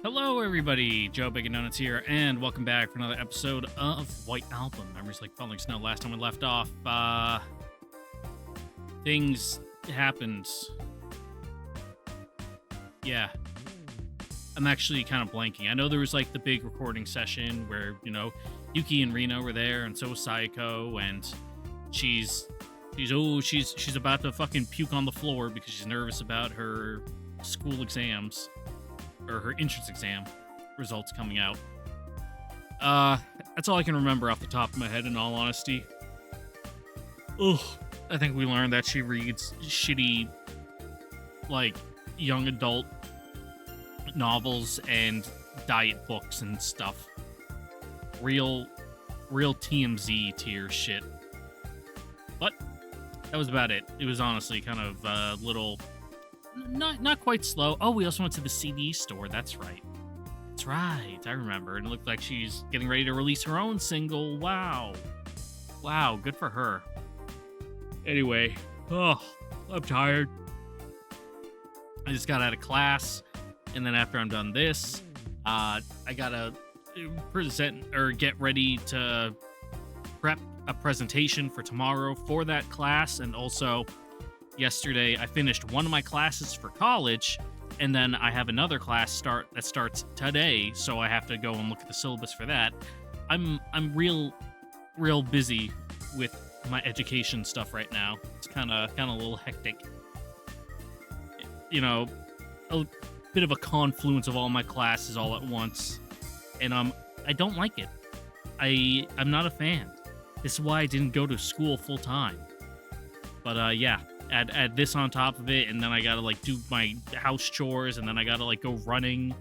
Hello, everybody. Joe Bacon Donuts here, and welcome back for another episode of White Album. Memories like falling snow. Last time we left off, things happened. Yeah, I'm actually kind of blanking. I know there was like the big recording session where Yuki and Reno were there, and so was Sayoko, and she's about to fucking puke on the floor because she's nervous about her school exams. Or her entrance exam results coming out. That's all I can remember off the top of my head, in all honesty. Ugh. I think we learned that she reads shitty, like, young adult novels and diet books and stuff. Real TMZ tier shit. But that was about it. It was honestly kind of a little... Not quite slow. Oh, we also went to the CD store. That's right. That's right. I remember. And it looked like she's getting ready to release her own single. Wow. Wow, good for her. Anyway, I'm tired. I just got out of class, and then after I'm done this, I gotta present or get ready to prep a presentation for tomorrow for that class, and also yesterday, I finished one of my classes for college, and then I have another class that starts today, so I have to go and look at the syllabus for that. I'm real busy with my education stuff right now. It's kind of a little hectic. A bit of a confluence of all my classes all at once, and I don't like it. I'm not a fan. This is why I didn't go to school full time. But yeah. Add this on top of it, and then I gotta like do my house chores, and then I gotta like go running.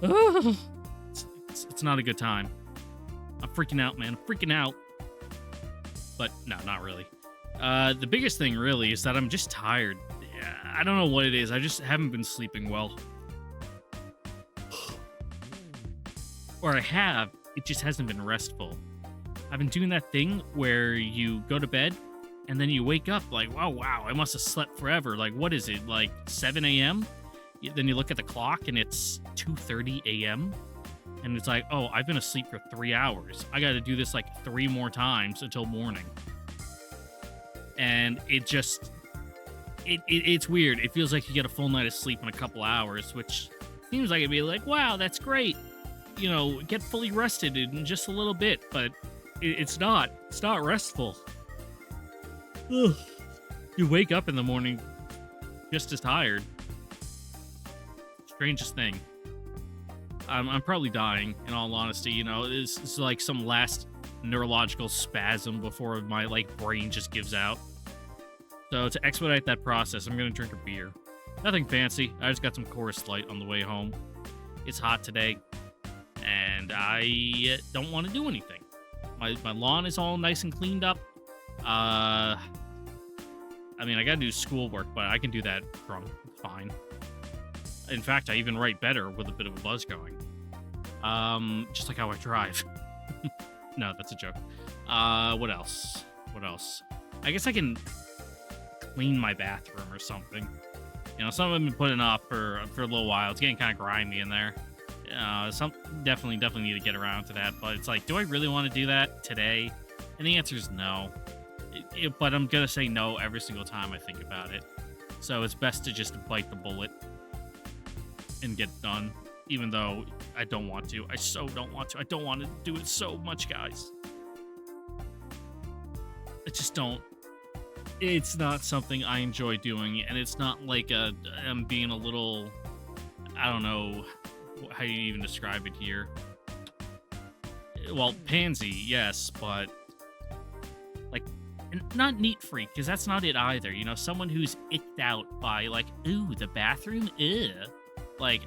It's not a good time. I'm freaking out, man. I'm freaking out. But no, not really. The biggest thing really is that I'm just tired. I don't know what it is. I just haven't been sleeping well. Or I have. It just hasn't been restful. I've been doing that thing where you go to bed, and then you wake up like, wow, I must have slept forever. Like, what is it, like 7 a.m.? Then you look at the clock, and it's 2:30 a.m., and it's like, oh, I've been asleep for 3 hours. I got to do this like 3 more times until morning. And it just, it's weird. It feels like you get a full night of sleep in a couple hours, which seems like it'd be like, wow, that's great. Get fully rested in just a little bit, but it's not. It's not restful. Ugh. You wake up in the morning just as tired. Strangest thing. I'm probably dying, in all honesty. This is like some last neurological spasm before my brain just gives out. So to expedite that process, I'm gonna drink a beer. Nothing fancy. I just got some Coors Light on the way home. It's hot today, and I don't want to do anything. My lawn is all nice and cleaned up. I gotta do schoolwork, but I can do that drunk. It's fine. In fact, I even write better with a bit of a buzz going. Just like how I drive. No, that's a joke. What else? I guess I can clean my bathroom or something. Some I've been putting off for a little while. It's getting kind of grimy in there. Definitely need to get around to that. But it's like, do I really want to do that today? And the answer is no. But I'm gonna say no every single time I think about it. So it's best to just bite the bullet and get it done, even though I don't want to. I so don't want to. I don't want to do it so much, guys. I just don't. It's not something I enjoy doing, and it's not like I'm being a little, I don't know how you even describe it here. Well, pansy, yes, but not neat freak, because that's not it either. Someone who's icked out by ooh, the bathroom, ew. I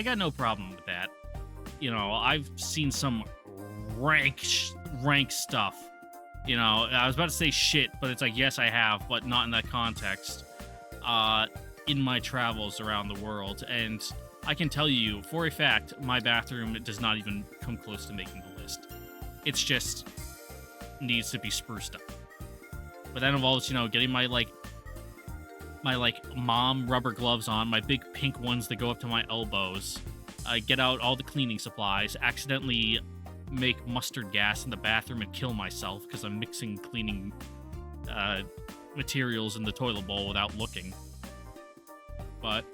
got no problem with that. I've seen some rank stuff. I was about to say shit, but it's like, yes, I have, but not in that context. In my travels around the world, and I can tell you for a fact, my bathroom does not even come close to making the list. It's just needs to be spruced up. But that involves, getting my my like mom rubber gloves on, my big pink ones that go up to my elbows. I get out all the cleaning supplies, accidentally make mustard gas in the bathroom and kill myself because I'm mixing cleaning materials in the toilet bowl without looking. But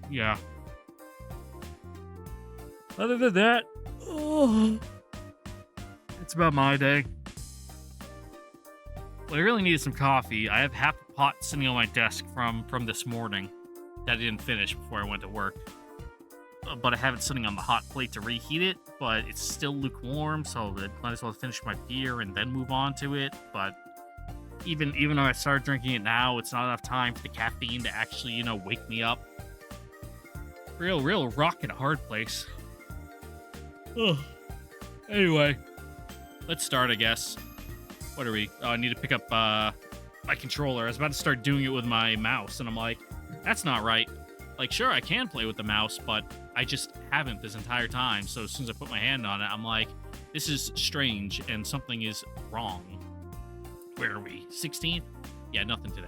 yeah. Other than that, it's about my day. Well, I really needed some coffee. I have half a pot sitting on my desk from this morning that I didn't finish before I went to work. But I have it sitting on the hot plate to reheat it, but it's still lukewarm, so I might as well finish my beer and then move on to it. But even though I started drinking it now, it's not enough time for the caffeine to actually, wake me up. Real rock and a hard place. Ugh. Anyway, let's start, I guess. What are we? Oh, I need to pick up my controller. I was about to start doing it with my mouse, and I'm like, that's not right. Like, sure, I can play with the mouse, but I just haven't this entire time. So as soon as I put my hand on it, I'm like, this is strange, and something is wrong. Where are we? 16th? Yeah, nothing today.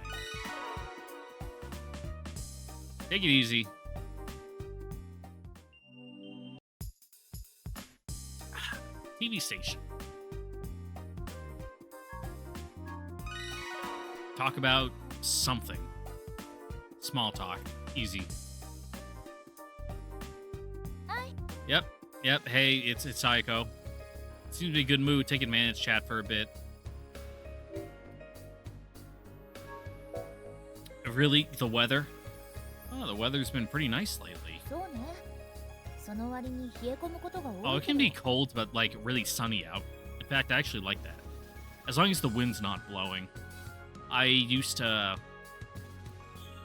Take it easy. TV station. Talk about something. Small talk. Easy. Hi. Yep. Hey, it's Sayoko. Seems to be a good mood. Take advantage, chat for a bit. Really? The weather? Oh, the weather's been pretty nice lately. Oh, it can be cold, but like really sunny out. In fact, I actually like that. As long as the wind's not blowing. I used to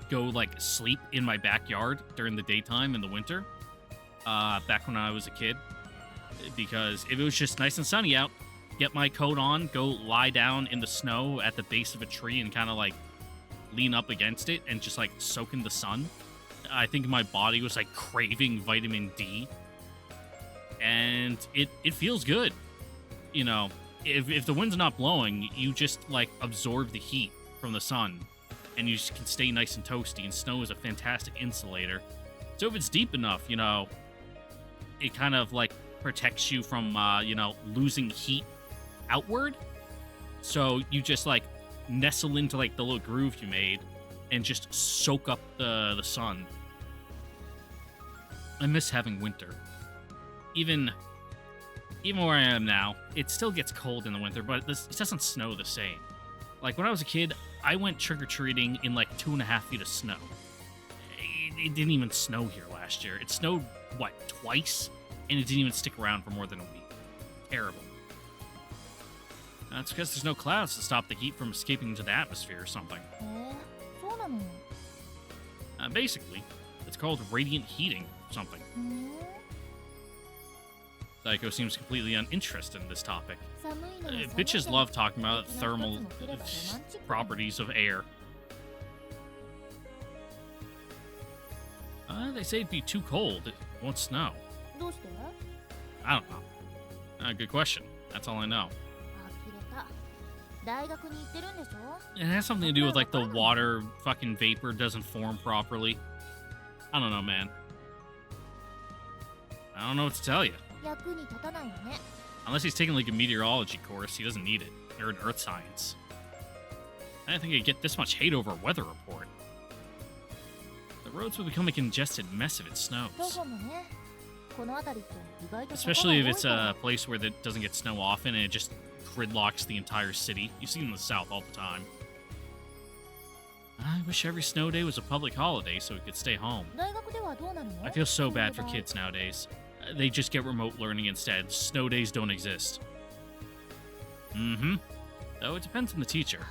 go like sleep in my backyard during the daytime in the winter, back when I was a kid, because if it was just nice and sunny out, get my coat on, go lie down in the snow at the base of a tree and kind of like lean up against it and just like soak in the sun. I think my body was like craving vitamin D, and it feels good. If the wind's not blowing, you just like absorb the heat from the sun, and you just can stay nice and toasty, and snow is a fantastic insulator. So if it's deep enough, it kind of like protects you from, losing heat outward. So you just like nestle into like the little groove you made and just soak up the sun. I miss having winter. Even where I am now, it still gets cold in the winter, but it doesn't snow the same. Like, when I was a kid, I went trick-or-treating in, like, 2.5 feet of snow. It didn't even snow here last year. It snowed, twice? And it didn't even stick around for more than a week. Terrible. That's because there's no clouds to stop the heat from escaping into the atmosphere or something. Basically, it's called radiant heating or something. Sayoko seems completely uninterested in this topic. Bitches love talking about thermal properties of air. They say it'd be too cold. It won't snow. I don't know. Good question. That's all I know. It has something to do with like the water fucking vapor doesn't form properly. I don't know, man. I don't know what to tell you. Unless he's taking like a meteorology course, he doesn't need it. Or an earth science. I didn't think I'd get this much hate over a weather report. The roads will become a congested mess if it snows. Especially if it's a place where it doesn't get snow often and it just gridlocks the entire city. You see it in the south all the time. I wish every snow day was a public holiday so we could stay home. I feel so bad for kids nowadays. They just get remote learning instead. Snow days don't exist. Though it depends on the teacher.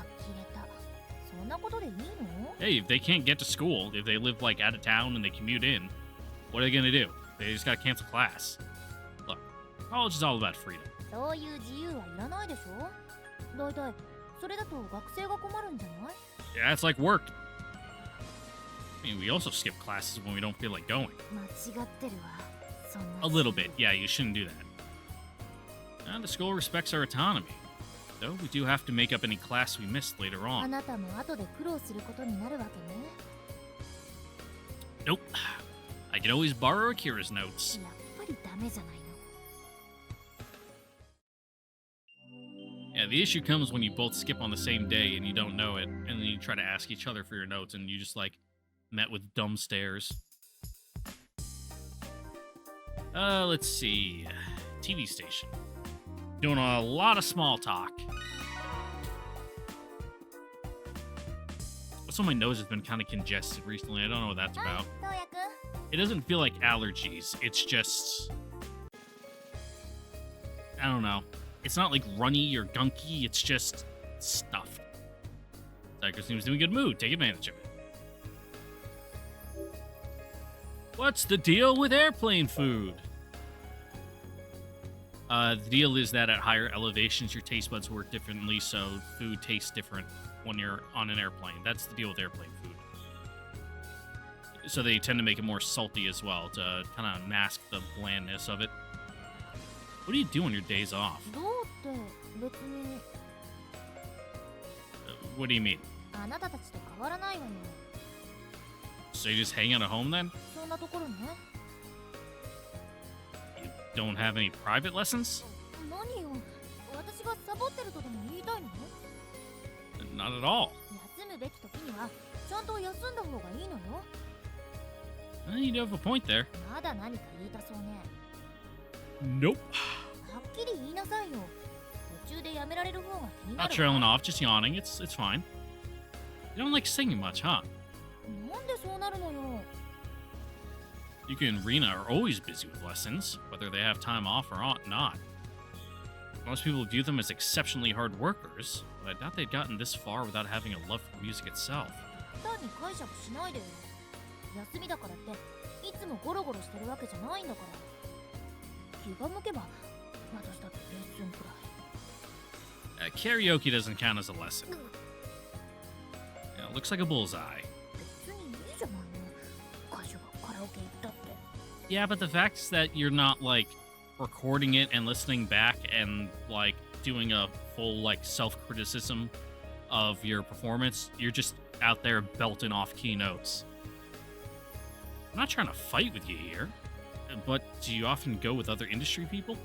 Hey, if they can't get to school, if they live like out of town and they commute in, what are they gonna do? They just gotta cancel class. Look, college is all about freedom. Yeah, it's like work. I mean, we also skip classes when we don't feel like going. A little bit, yeah, you shouldn't do that. The school respects our autonomy. Though we do have to make up any class we missed later あ on. なたも後で苦労することになるわけね。 Nope. I can always borrow Akira's notes. やっぱりダメじゃないの。 Yeah, the issue comes when you both skip on the same day and you don't know it, and then you try to ask each other for your notes and you just, like, met with dumb stares. Let's see. TV station. Doing a lot of small talk. Also, my nose has been kind of congested recently. I don't know what that's about. どうやく It doesn't feel like allergies. It's just... I don't know. It's not like runny or gunky. It's just stuffed. Sayoko seems to be in a good mood. Take advantage of it. What's the deal with airplane food? The deal is that at higher elevations, your taste buds work differently, so food tastes different when you're on an airplane. That's the deal with airplane food. So they tend to make it more salty as well to kind of mask the blandness of it. What do you do on your days off? どうって別に What do you mean? あなたたちと変わらないわよ。 So you just hang out at home then? そんなところね。 You don't have any private lessons? 何よ、私がサボってるとでも言いたいの？ Not at all. 休むべき時にはちゃんと休んだ方がいいのよ。 Well, you do have a point there. まだ何か言いたそうね。 Nope. はっきり言いなさいよ。途中でやめられる方が気にな Not る trailing わ。 off, just yawning. It's fine. You don't like singing much, huh? なんでそうなるのよ。 Yuka and Rina are always busy with lessons, whether they have time off or not. Most people view them as exceptionally hard workers, but I doubt they'd gotten this far without having a love for music itself. 単に解釈しないでよ。休みだからっていつもゴロゴロしてるわけじゃないんだから。気が向けば私だってレッスンくらい。 Karaoke doesn't count as a lesson. Yeah, looks like a bullseye. 別にいいじゃないの。歌手がカラオケ行ったって。 Yeah, but the fact is that you're not, like, recording it and listening back and, like, doing a full, like, self-criticism of your performance. You're just out there belting off key notes. I'm not trying to fight with you here, but do you often go with other industry people?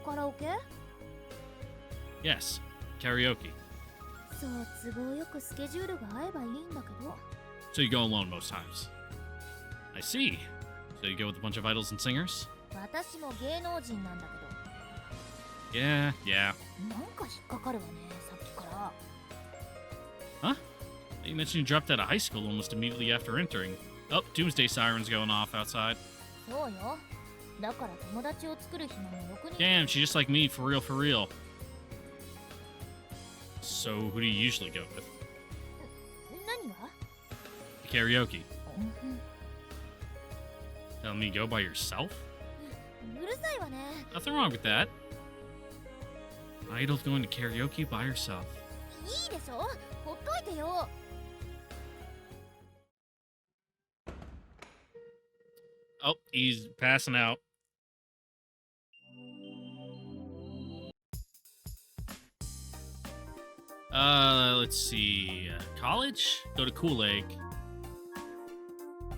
カラオケ？ Yes, karaoke. そう都合よくスケジュールが合えばいいんだけど。 So you go alone most times. I see. So you go with a bunch of idols and singers? 私も芸能人なんだけ Yeah. ど。なんか引っかかるわね、さっきから。 Huh? You mentioned you dropped out of high school almost immediately after entering. Oh, doomsday sirens going off outside. そうよ。だから友達を作る暇もろくに。 Damn, she's just like me, for real, for real. So, who do you usually go with? 何が？ Karaoke. うん Tell me you go by yourself? うるさいわね。 Nothing wrong with that. Idol going to karaoke by herself. いいでしょ？ほっといてよ。 Oh, he's passing out. Let's see. College? Go to Kool-Aid.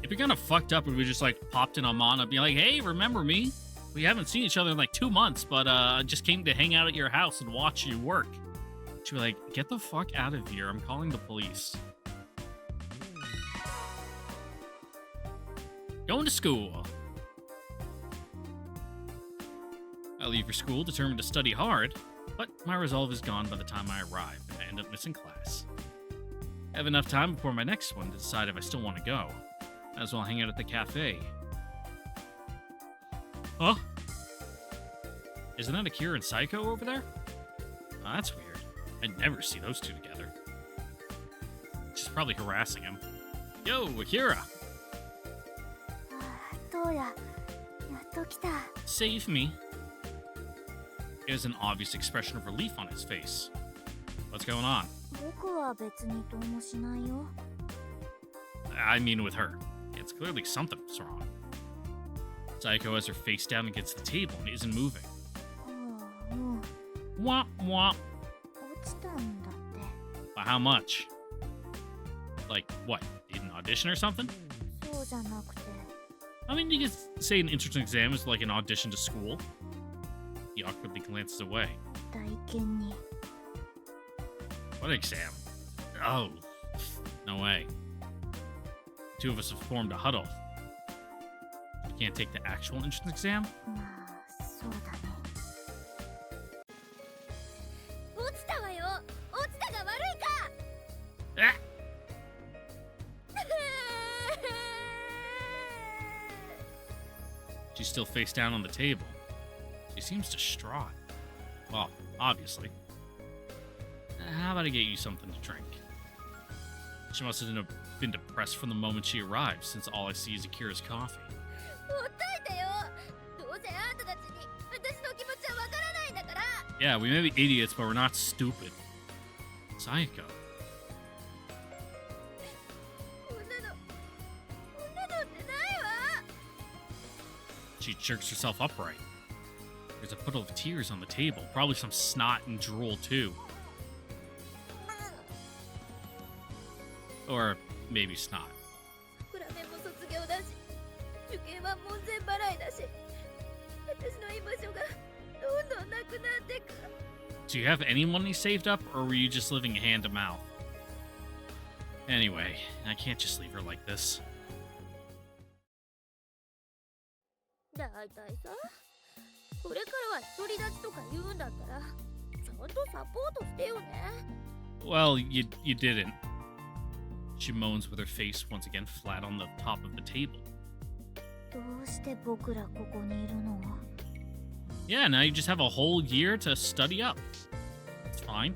If you're kind of fucked up and we just like popped in on Mana, be like, hey, remember me? We haven't seen each other in like 2 months, but I just came to hang out at your house and watch you work. She'd be like, get the fuck out of here. I'm calling the police. Going to school. I leave for school determined to study hard, but my resolve is gone by the time I arrive, and I end up missing class. I have enough time before my next one to decide if I still want to go. Might as well hang out at the cafe. Huh? Isn't that Akira and Sayoko over there? Oh, that's weird. I'd never see those two together. She's probably harassing him. Yo, Akira! どうや、やっと来た。 Save me. He has an obvious expression of relief on his face. What's going on? 僕は別にどうもしないよ。 I mean with her. It's clearly something's wrong. Sayoko has her face down against the table and isn't moving. もう Wah, wah. おちたんだって。 Well, how much? Like, what? Did an audition or something? そうじゃなくて、 I mean, you could say an entrance exam is like an audition to school. He awkwardly glances away. 体験に What exam? Oh, no way. Two of us have formed a huddle. You can't take the actual entrance exam? まあそうだね。落ちたわよ。落ちたが悪いか。 Ah! She's still face down on the table. She seems distraught. Well, obviously. How about I get you something to drink? She must have been depressed from the moment she arrived, since all I see is Akira's coffee. ほっといてよ。どうせあんたたちに私の気持ちはわからないんだから。 Yeah, we may be idiots, but we're not stupid. Sayoko. こんなのってないわ。 She jerks herself upright. There's a puddle of tears on the table, probably some snot and drool, too. Or maybe snot. クラメンも卒業だし、受験は門前払いだし、私の居場所がどんどんなくなってく。 Do you have any money saved up, or were you just living hand to mouth? Anyway, I can't just leave her like this. だいたいさ、これからは独り立ちとか言うんだったら、ちゃんとサポートしてよね。 Well, you didn't. She moans with her face once again flat on the top of the table. どうして僕らここにいるの？ Yeah, now you just have a whole year to study up. It's fine.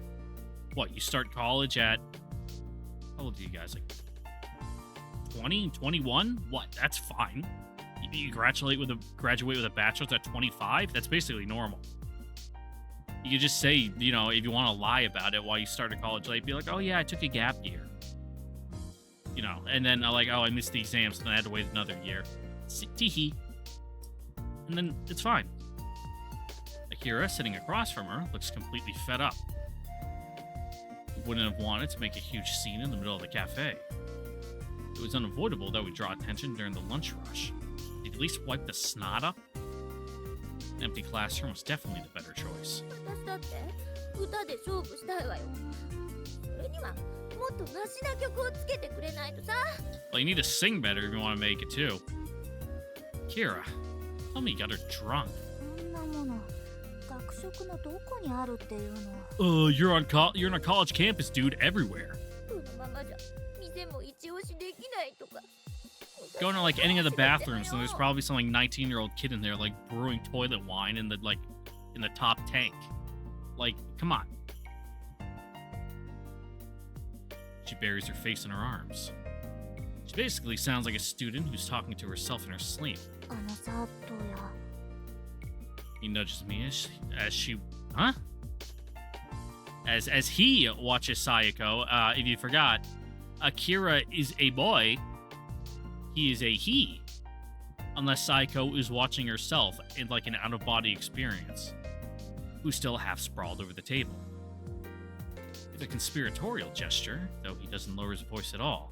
What, you start college at... How old are you guys? Like 20, 21? What? That's fine. You graduate with a bachelor's at 25? That's basically normal. You could just say, you know, if you want to lie about it while you started college late, be like, oh yeah, I took a gap year. You know, and then like, oh, I missed the exams, and I had to wait another year. Teehee. And then it's fine. Akira, sitting across from her, looks completely fed up. We wouldn't have wanted to make a huge scene in the middle of the cafe. It was unavoidable that we draw attention during the lunch rush. Did at least wipe the snot up? An empty classroom was definitely the better choice. 私だって歌で勝負したいわよ。それにはもっとマシな曲をつけてくれないとさ。 Well, you need to sing better if you want to make it too. Kira, tell me you got her drunk. こんなもの学食のどこにあるっていうの？ You're on a college campus, dude, everywhere. このままじゃ店も一押しできないとか。 Going to like any of the bathrooms, and there's probably some like 19-year-old kid in there like brewing toilet wine in the top tank. Like, come on. She buries her face in her arms. She basically sounds like a student who's talking to herself in her sleep. あのさ、どうや？ He nudges me as she, huh? As he watches Sayoko. If you forgot, Akira is a boy. He is a he. Unless Sayoko is watching herself in like an out-of-body experience. Who's still half sprawled over the table. It's a conspiratorial gesture, though he doesn't lower his voice at all.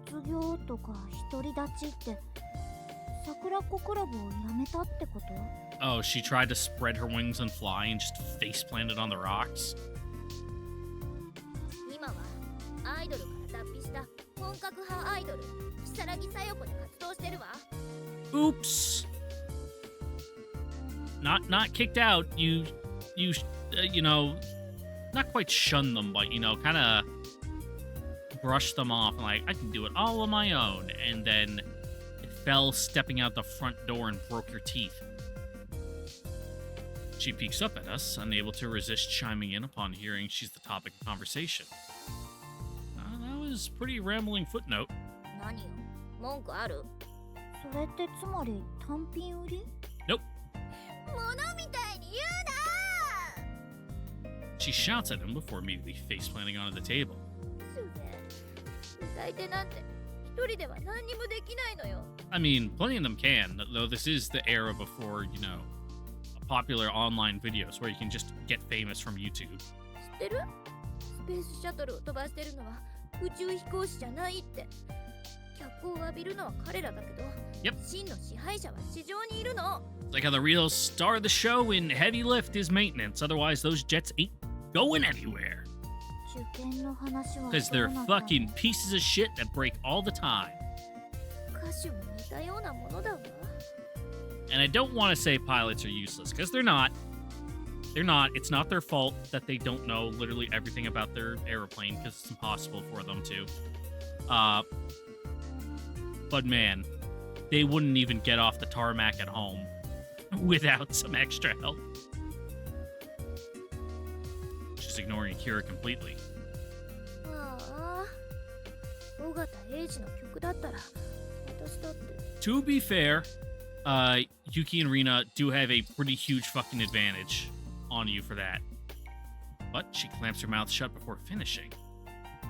卒業とか独り立ちって桜子クラブをやめたってこと？ Oh, she tried to spread her wings and fly and just face planted on the rocks? 今はアイドルから脱皮した本格派アイドル、如月さよ子で活動してるわ。 Oops. Not kicked out. You know, not quite shun them, but, you know, kind of brush them off and like, I can do it all on my own. And then it fell stepping out the front door and broke your teeth. She peeks up at us, unable to resist chiming in upon hearing she's the topic of conversation. That was pretty rambling footnote. 何よ、文句ある？それってつまり単品売り？ Nope. 物みたいに言うな！ She shouts at him before immediately face planting onto the table. 主膳、歌い手なんて一人では何にもできないのよ。 I mean, plenty of them can, though this is the era before, you know, popular online videos where you can just get famous from YouTube. 知ってる？スペースシャトルを飛ばしてるのは宇宙飛行士じゃないって。脚光を浴びるのは彼らだけど、Yep. 真の支配者は地上にいるの。 It's like how the real star of the show in heavy lift is maintenance. Otherwise, those jets ain't going anywhere. 受験の話は Because どう they're なったの？ fucking pieces of shit that break all the time. 歌手も似たようなものだわ。 And I don't want to say pilots are useless, because they're not. They're not. It's not their fault that they don't know literally everything about their airplane, because it's impossible for them to. But man, they wouldn't even get off the tarmac at home without some extra help. Just ignoring Kira completely. ああ、尾形英二の曲だったら私だって。 To be fair, Yuki and Rina do have a pretty huge fucking advantage on you for that. But she clamps her mouth shut before finishing.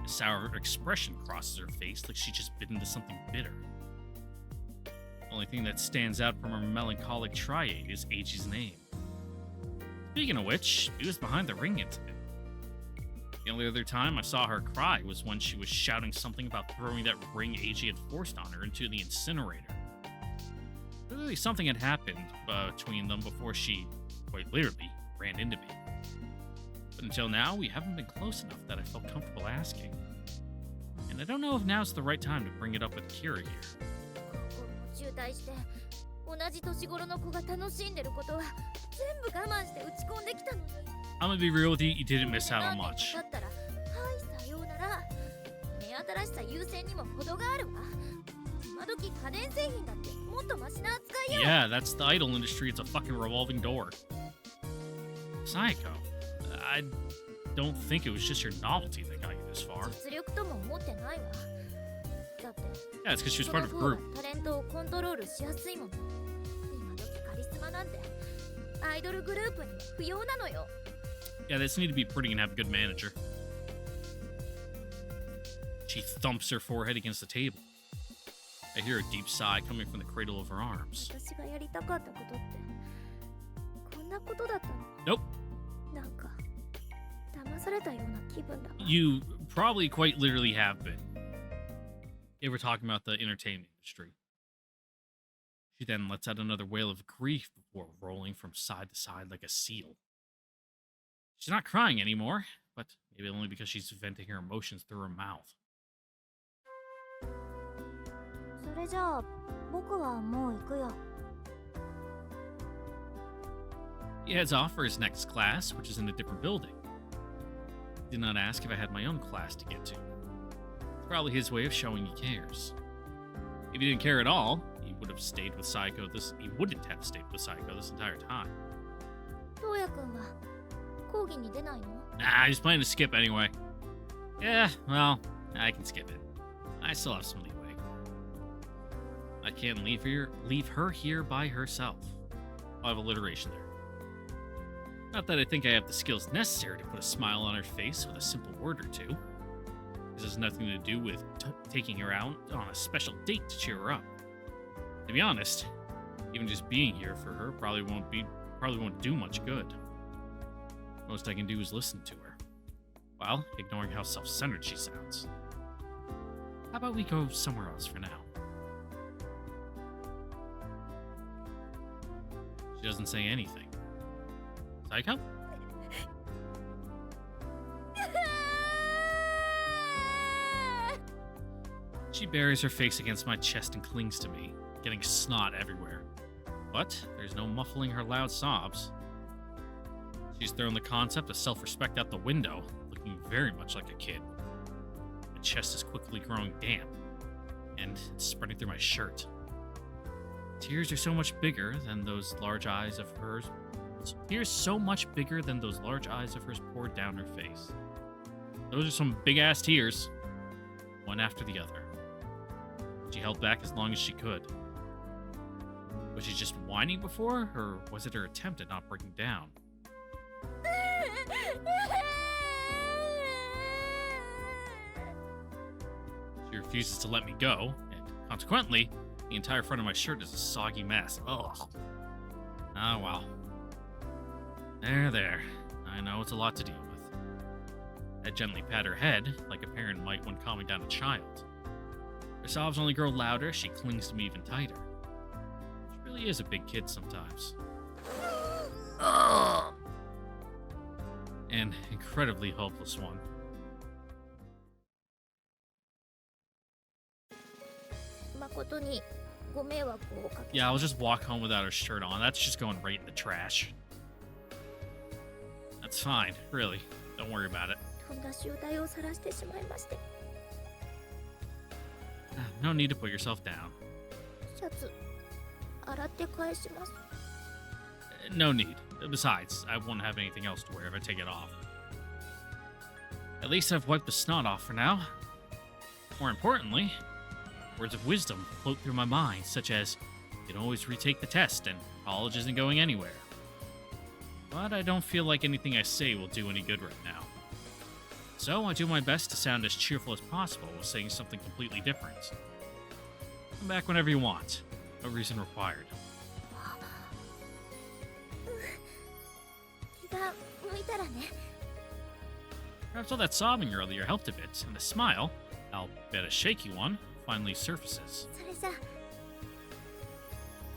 A sour expression crosses her face like she just bit into something bitter. Only thing that stands out from her melancholic triade is Eiji's name. Speaking of which, he was behind the ring incident. The only other time I saw her cry was when she was shouting something about throwing that ring Eiji had forced on her into the incinerator. Clearly something had happened between them before she, quite literally, ran into me. But until now, we haven't been close enough that I felt comfortable asking. And I don't know if now's the right time to bring it up with Kira here. 中退して同じ年頃の子が楽しんでることは全部我慢して打ち込んできたのに。 I'm gonna be real with you, you didn't miss out on 何年 much. 経ったらはいさようなら。目新しさ優先にも程があるわ。今時家電製品だってもっとマシな扱いよ。 Yeah, that's the idol industry. It's a fucking revolving door. Sayoko, I don't think it was just your novelty that got you this far. 実力とも思ってないわ。だって Yeah, it's because she was そ part の of a 方が group. タレントをコントロールしやすいもの。今時カリスマなんてアイドルグループにも不要なのよ。 Yeah, they just need to be pretty and have a good manager. She thumps her forehead against the table. I hear a deep sigh coming from the cradle of her arms. 私がやりたかったことってこんなことだったの。 Nope. なんか騙されたような気分だわ。 You probably quite literally have been. They were talking about the entertainment industry. She then lets out another wail of grief before rolling from side to side like a seal. She's not crying anymore, but maybe only because she's venting her emotions through her mouth. それじゃあ僕はもう行くよ。 He heads off for his next class, which is in a different building. He did not ask if I had my own class to get to. It's probably his way of showing he cares. If he didn't care at all, he would have stayed with Sayoko he wouldn't have stayed with Sayoko this entire time. トウヤくんは講義に出ないの？ Nah, he's planning to skip anyway. Yeah, well, I can skip it. I still have some leeway. I can't leave her here by herself. I'll have alliteration there. Not that I think I have the skills necessary to put a smile on her face with a simple word or two. This has nothing to do with taking her out on a special date to cheer her up. To be honest, even just being here for her probably won't do much good. Most I can do is listen to her, while ignoring how self-centered she sounds. How about we go somewhere else for now? She doesn't say anything. Sayoko? She buries her face against my chest and clings to me, getting snot everywhere. But there's no muffling her loud sobs. She's thrown the concept of self-respect out the window, looking very much like a kid. My chest is quickly growing damp, and it's spreading through my shirt. Tears are so much bigger than those large eyes of hers. Tears so much bigger than those large eyes of hers poured down her face. Those are some big-ass tears, one after the other. She held back as long as she could. Was she just whining before, or was it her attempt at not breaking down? She refuses to let me go, and consequently, the entire front of my shirt is a soggy mess. Ugh. Ah, well. There. I know it's a lot to deal with. I gently pat her head, like a parent might when calming down a child. Her sobs only grow louder as she clings to me even tighter. She really is a big kid sometimes. An incredibly hopeless one. 誠にご迷惑をおかけ Yeah, I'll just walk home without her shirt on. That's just going right in the trash. That's fine, really. Don't worry about it. とんだ醜態を晒してしまいまして No need to put yourself down. シャツ洗って返します No need. Besides, I won't have anything else to wear if I take it off. At least I've wiped the snot off for now. More importantly, words of wisdom float through my mind, such as, you can always retake the test and college isn't going anywhere. But I don't feel like anything I say will do any good right now. So I do my best to sound as cheerful as possible while saying something completely different. Come back whenever you want. No reason required. 気が向いたらね Perhaps all that sobbing earlier helped a bit, and a smile, I'll bet a shaky one, finally surfaces. それじゃ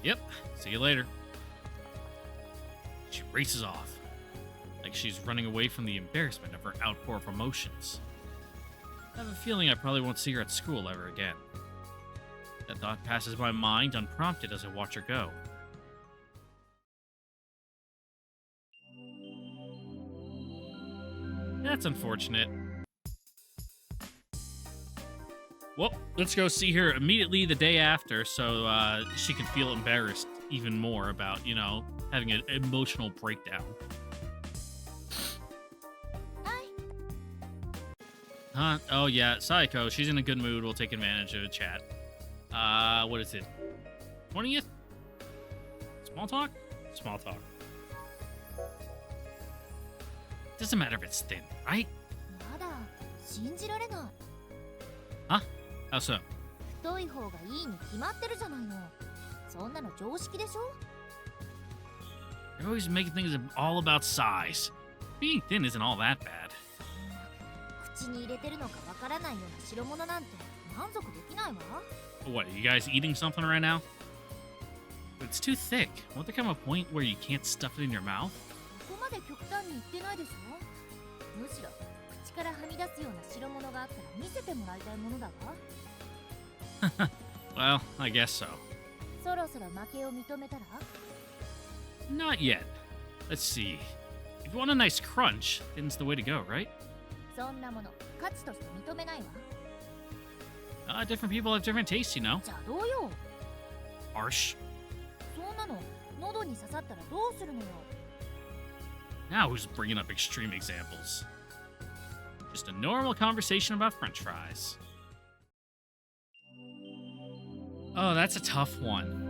Yep, see you later. She races off, like she's running away from the embarrassment of her outpour of emotions. I have a feeling I probably won't see her at school ever again. That thought passes my mind unprompted as I watch her go. That's unfortunate. Well, let's go see her immediately the day after so she can feel embarrassed even more about, you know, having an emotional breakdown. Huh? Oh, yeah. Sayoko, she's in a good mood. We'll take advantage of the chat. What is it? 20th? Small talk? Small talk. Doesn't matter if it's thin, right? まだ信じられない Huh? How so? 太い方がいいに決まってるじゃないのそんなの常識でしょ They're always making things all about size. Being thin isn't all that bad. 口に入れてるのかわからないような代物なんて満足できないわ What, are you guys eating something right now? It's too thick. Won't there come a point where you can't stuff it in your mouth? ここまで極端に言ってないでしょむしろ口からはみ出すような代物があったら見せてもらいたいものだわ Well, I guess so. そろそろ負けを認めたら Not yet. Let's see. If you want a nice crunch, thin's the way to go, right? そんなもの価値として認めないわ Different people have different tastes, you know. じゃあどうよ Harsh. そんなの喉に刺さったらどうするのよ Now who's bringing up extreme examples? Just a normal conversation about french fries. Oh, that's a tough one.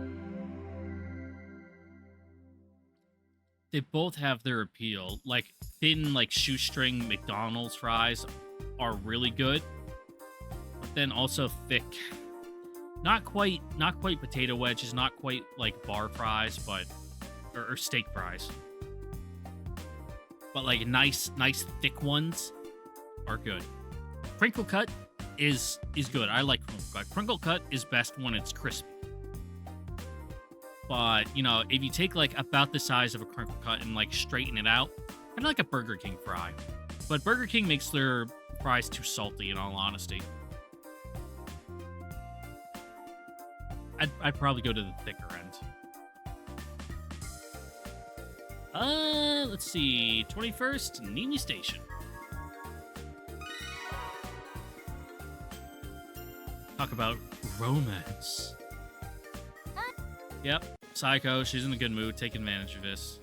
They both have their appeal. Like, thin, like, shoestring McDonald's fries are really good. But then also thick. Not quite potato wedges, not quite like bar fries, but or steak fries. But like nice thick ones are good. Crinkle cut is good. I like crinkle cut. Crinkle cut is best when it's crispy. But, you know, if you take like about the size of a crinkle cut and like straighten it out, kind of like a Burger King fry. But Burger King makes their fries too salty, in all honesty. I'd probably go to the thicker end. Let's see. 21st, Nini Station. Talk about romance. Yep, Sayoko, she's in a good mood. Take advantage of this.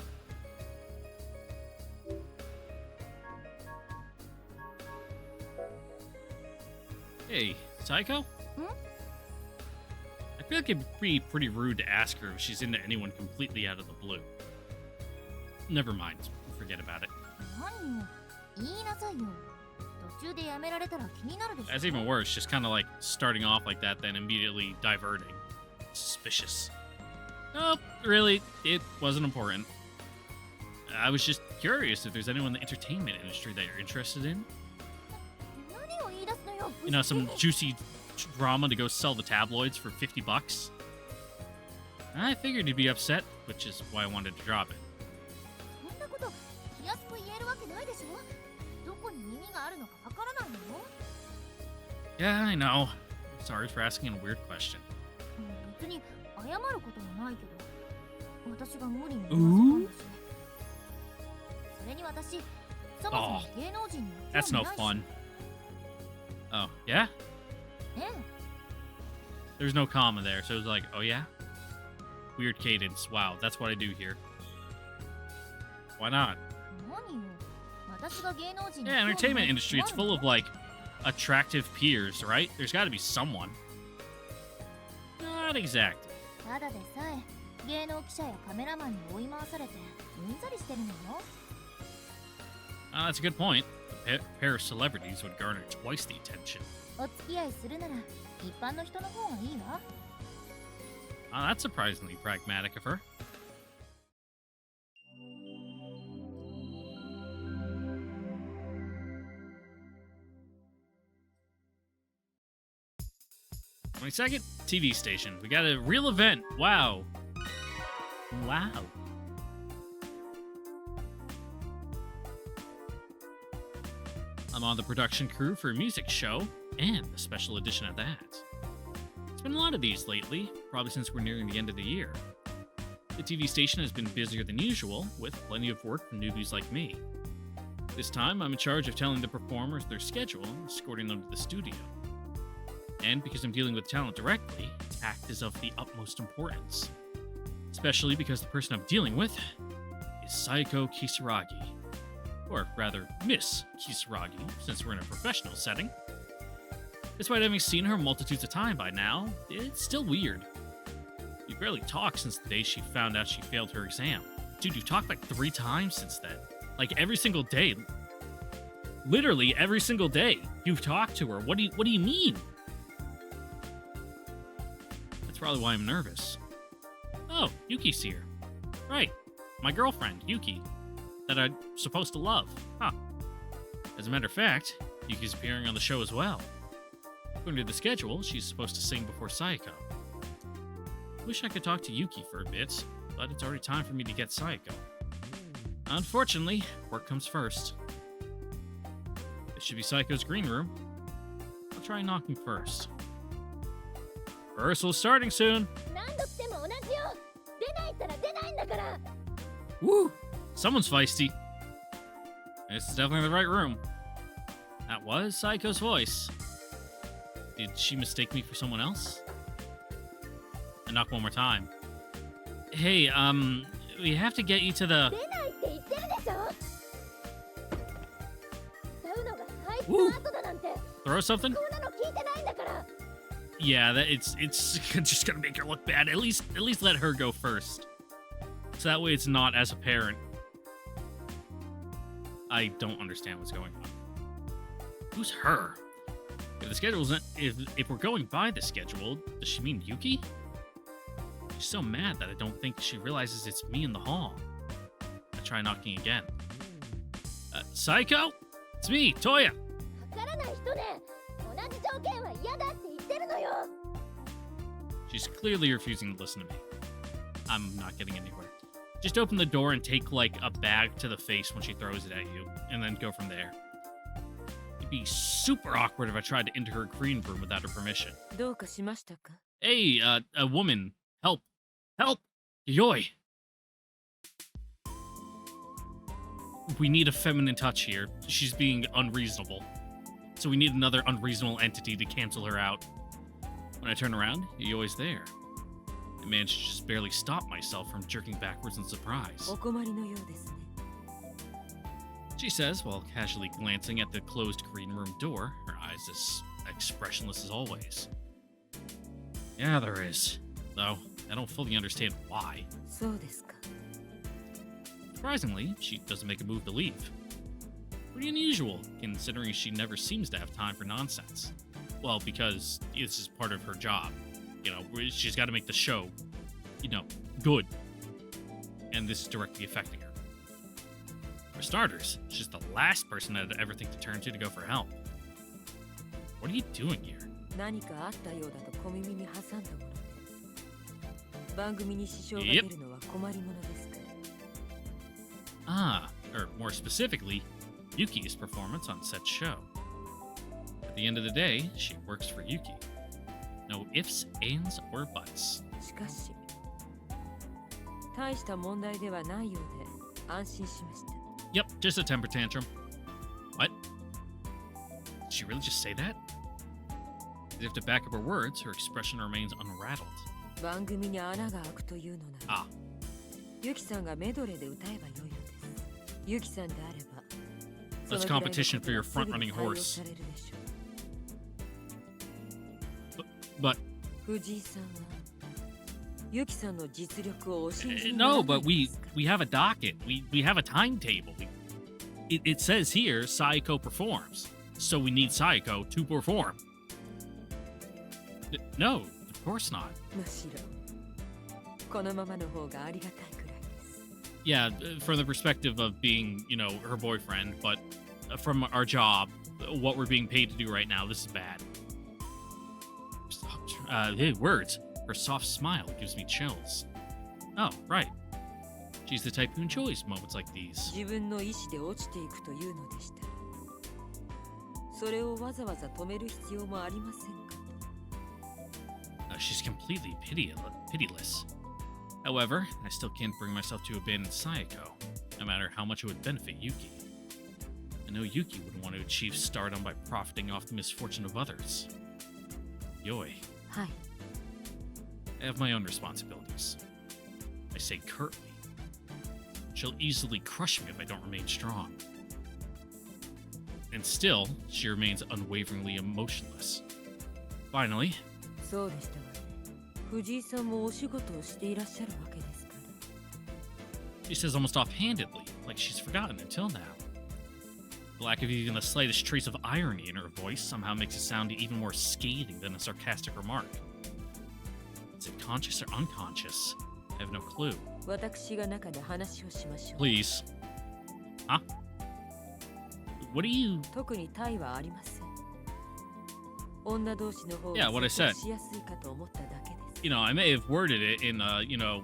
Hey, Sayoko? I feel like it'd be pretty rude to ask her if she's into anyone completely out of the blue. Never mind. Forget about it. 何よ言いなさいよ途中でやめられたら気になるでしょ That's even worse. Just kind of like starting off like that, then immediately diverting. Suspicious. Nope, really, it wasn't important. I was just curious if there's anyone in the entertainment industry that you're interested in. You know, some juicy drama to go sell the tabloids for $50. I figured you'd be upset, which is why I wanted to drop it. そんなこと気安く言えるわけないでしょ。どこに耳があるのかわからないのよ。 Yeah, I know. Sorry for asking a weird question. 別に謝ることもないけど、私が無理に言わせたんだし。それに私、そもそも芸能人には That's 興 no 味ないし。 fun. Oh, yeah? ええ。 There's no comma there, so it was like, oh yeah? Weird cadence. Wow, that's what I do here. Why not? 何よ。私が芸能人に Yeah, 興味ない entertainment って industry, it's なる full の of, like, attractive peers, right? There's gotta be someone. Not exactly. ただでさえ芸能記者やカメラマンに追い回されてうんざりしてるのよ。 That's a good point. A pair of celebrities would garner twice the attention. お付き合いするなら一般の人の方がいいわ。 That's surprisingly pragmatic of her. "22nd TV station. We got a real event. Wow. Wow. I'm on the production crew for a music show, and a special edition at that. It's been a lot of these lately, probably since we're nearing the end of the year. The TV station has been busier than usual, with plenty of work for newbies like me. This time, I'm in charge of telling the performers their schedule and escorting them to the studio. And because I'm dealing with talent directly, tact is of the utmost importance. Especially because the person I'm dealing with is Sayoko Kisaragi. Or rather, Miss Kisaragi, since we're in a professional setting. Despite having seen her multitudes of times by now, it's still weird. We barely talked since the day she found out she failed her exam. Dude, you've talked like 3 times since then. Like every single day. Literally every single day you've talked to her. What do you mean? That's probably why I'm nervous. Oh, Yuki's here. Right. My girlfriend, Yuki. That I'm supposed to love. Huh. As a matter of fact, Yuki's appearing on the show as well. According to the schedule, she's supposed to sing before Sayoko. Wish I could talk to Yuki for a bit, but it's already time for me to get Sayoko. Unfortunately, work comes first. This should be Sayoko's green room. I'll try knocking first. Rehearsal's starting soon. 何度来ても同じよ。出ないったら出ないんだから。 Woo! Someone's feisty. This is definitely the right room. That was Saiko's voice. Did she mistake me for someone else? I knock one more time. Hey, we have to get you to the... 出ないって言ってるでしょ。歌うのが俳句 Woo! の後だなんて。 Throw something? こんなの聞いてないんだから。 Yeah, that it's just gonna make her look bad. At least let her go first. So that way it's not as apparent. I don't understand what's going on. Who's her? If the schedule's if we're going by the schedule, does she mean Yuki? She's so mad that I don't think she realizes it's me in the hall. I try knocking again. Psycho? It's me, Toya. わからない人ね。同じ条件は嫌だって言ってるのよ。 She's clearly refusing to listen to me. I'm not getting anywhere. Just open the door and take, like, a bag to the face when she throws it at you, and then go from there. It'd be super awkward if I tried to enter her green room without her permission. どうかしましたか? Hey, a woman. Help. Help! Yoi! We need a feminine touch here. She's being unreasonable. So we need another unreasonable entity to cancel her out. When I turn around, Yoi's there. I managed to just barely stop myself from jerking backwards in surprise. お困りのようですね。 She says, while casually glancing at the closed green room door, her eyes as expressionless as always. Yeah, there is. Though, I don't fully understand why. そうですか。 Surprisingly, she doesn't make a move to leave. Pretty unusual, considering she never seems to have time for nonsense. Well, because this is part of her job. You know, she's got to make the show, you know, good. And this is directly affecting her. For starters, she's the last person I'd ever think to turn to go for help. What are you doing here? 何かあったようだと小耳に挟んだもので、番組に支障が出るのは困りものですから。Ah, or more specifically, Yuki's performance on said show. At the end of the day, she works for Yuki. No ifs, ands, or buts. しかし、大した問題ではないようで安心しました。Yep, just a temper tantrum. What? Did she really just say that? As if to back up her words, her expression remains unrattled. 番組に穴が開くというのなら、ユキさんがメドレーで歌えばよいのです。ユキさんであれば、 That's competition for your front-running horse. But 藤井さんはユキさんの実力をお信じになら no, ない but んですか？ we have a docket. We have a timetable. It says here Sayoko performs, so we need Sayoko to perform. No, of course not. むしろこのままの方がありがたいくらいです。 Yeah, from the perspective of being, you know, her boyfriend, but from our job, what we're being paid to do right now, this is bad. Words. Her soft smile gives me chills. Oh, right. She's the type who enjoys moments like these. 自分の意思で落ちていくというのでしたら、それをわざわざ止める必要もありませんかと。 She's completely pitiless. However, I still can't bring myself to abandon Sayoko, no matter how much it would benefit Yuki. I know Yuki would want to achieve stardom by profiting off the misfortune of others. Yoi. はい。 I have my own responsibilities. I say curtly. She'll easily crush me if I don't remain strong. And still, she remains unwaveringly emotionless. Finally, そうでしたわね。藤井さんもお仕事をしていらっしゃるわけですから。 she says almost offhandedly, like she's forgotten until now. The lack of even the slightest trace of irony in her voice somehow makes it sound even more scathing than a sarcastic remark. Is it conscious or unconscious? I have no clue. 私が中で話をしましょう。 Please. Huh? What do you... 特にタイはありません。女同士の方 Yeah, が what I 接 said. 客しやすいかと思っただけです。 You know, I may have worded it in a, you know,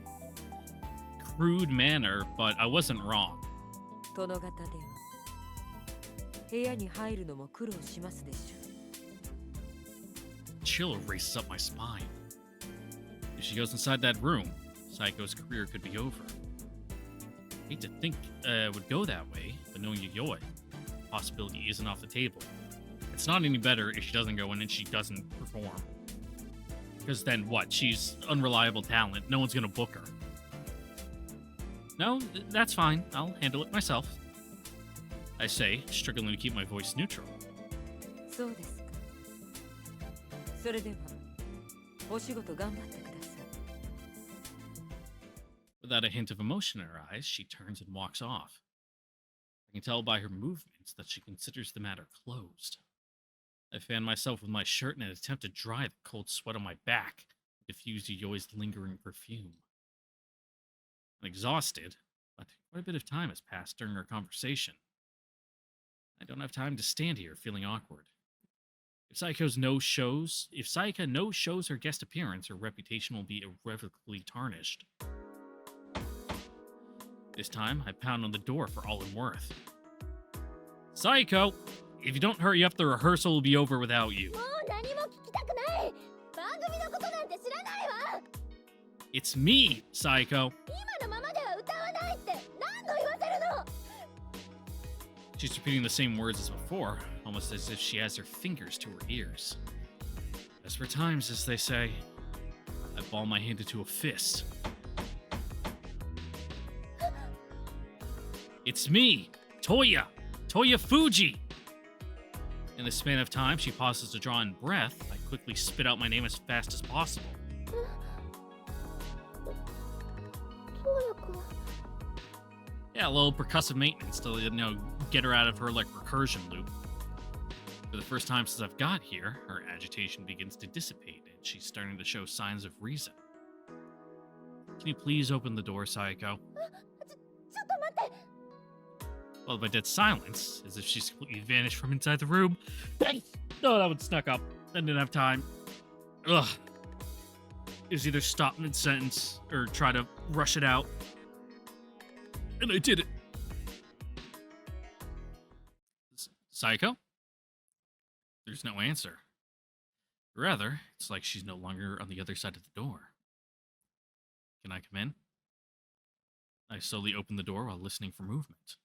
crude manner, but I wasn't wrong. 殿方では部屋に入るのも苦労しますでしょう。 Chill races up my spine. If she goes inside that room, Saiko's career could be over. Hate to think it would go that way, but knowing Yayoi, the possibility isn't off the table. It's not any better if she doesn't go in and she doesn't perform. Because then what? She's unreliable talent. No one's gonna book her. No, that's fine. I'll handle it myself. I say, struggling to keep my voice neutral. そうですか。それではお仕事頑張ってください。 Without a hint of emotion in her eyes, she turns and walks off. I can tell by her movements that she considers the matter closed. I fan myself with my shirt in an attempt to dry the cold sweat on my back and diffuse Yoyoi's lingering perfume. I'm exhausted, but quite a bit of time has passed during our conversation. I don't have time to stand here feeling awkward. If Sayaka no shows her guest appearance, her reputation will be irrevocably tarnished. This time, I pound on the door for all I'm worth. Sayako, if you don't hurry up, the rehearsal will be over without you. もう何も聞きたくない。番組のことなんて知らないわ。 It's me, Sayako. 今のままでは歌わないって何度言わせるの。 She's repeating the same words as before, almost as if she has her fingers to her ears. As for times, as they say, I ball my hand into a fist. It's me, Toya Fuji. In the span of time, she pauses to draw in breath. I quickly spit out my name as fast as possible. そうやくん。 Yeah, a little percussive maintenance to, you know, get her out of her, like, recursion loop. For the first time since I've got here, her agitation begins to dissipate, and she's starting to show signs of reason. Can you please open the door, Sayako? ちょっと待って。followed by dead silence, as if she's completely vanished from inside the room. No, that one snuck up. I didn't have time. Ugh. It was either stop mid-sentence or try to rush it out. And I did it. Sayoko? There's no answer. Rather, it's like she's no longer on the other side of the door. Can I come in? I slowly open the door while listening for movement.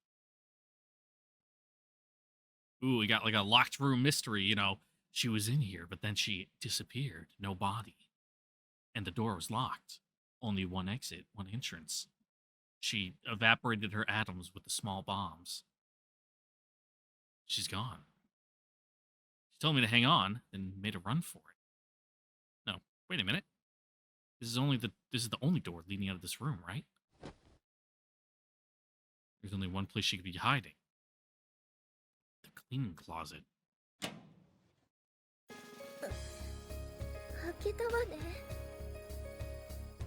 Ooh, we got like a locked room mystery, you know. She was in here, but then she disappeared. No body. And the door was locked. Only one exit, one entrance. She evaporated her atoms with the small bombs. She's gone. She told me to hang on, then made a run for it. No, wait a minute. This is the only door leading out of this room, right? There's only one place she could be hiding. The cleaning closet. 開けたわね。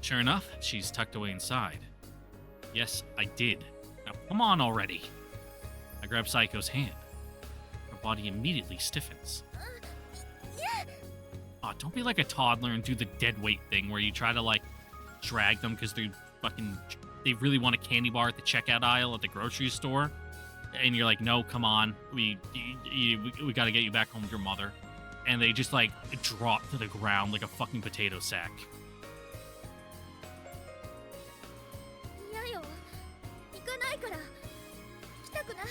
Sure enough, she's tucked away inside. Yes, I did. Now, come on already. I grab Sayuko's hand. Her body immediately stiffens. Aw, don't be like a toddler and do the dead weight thing where you try to, like, drag them because they really want a candy bar at the checkout aisle at the grocery store. And you're like, no, come on. We got to get you back home with your mother. And they just, like, drop to the ground like a fucking potato sack. 嫌よ。行かないから。来たくない。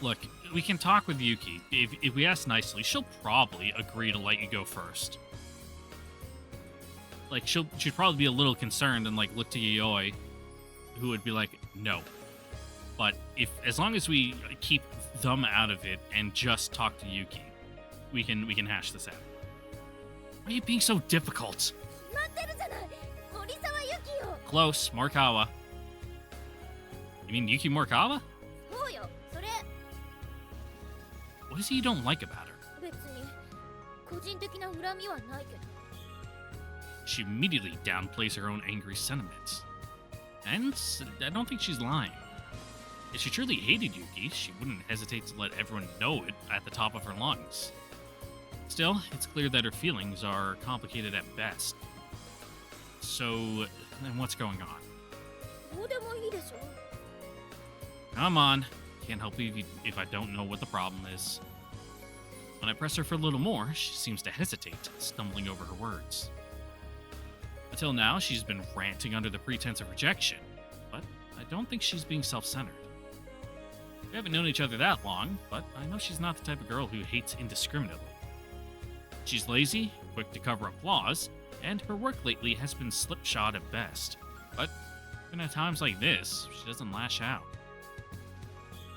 Look, we can talk with Yuki. If we ask nicely, she'll probably agree to let you go first. Like, she'd probably be a little concerned and, like, look to Yayoi, who would be like, no. But as long as we keep them out of it and just talk to Yuki, we can hash this out. Why are you being so difficult? 待ってるじゃない。森沢由紀よ。 Close, Morikawa. You mean Yuki Morikawa? そうよ。それ。 What is it you don't like about her? 別に個人的な恨みはないけど。 She immediately downplays her own angry sentiments. And I don't think she's lying. If she truly hated Yuki, she wouldn't hesitate to let everyone know it at the top of her lungs. Still, it's clear that her feelings are complicated at best. So, then what's going on? どうでもいいでしょ。 Come on. Can't help you if I don't know what the problem is. When I press her for a little more, she seems to hesitate, stumbling over her words. Until now, she's been ranting under the pretense of rejection, but I don't think she's being self-centered. We haven't known each other that long, but I know she's not the type of girl who hates indiscriminately. She's lazy, quick to cover up flaws, and her work lately has been slipshod at best. But even at times like this, she doesn't lash out.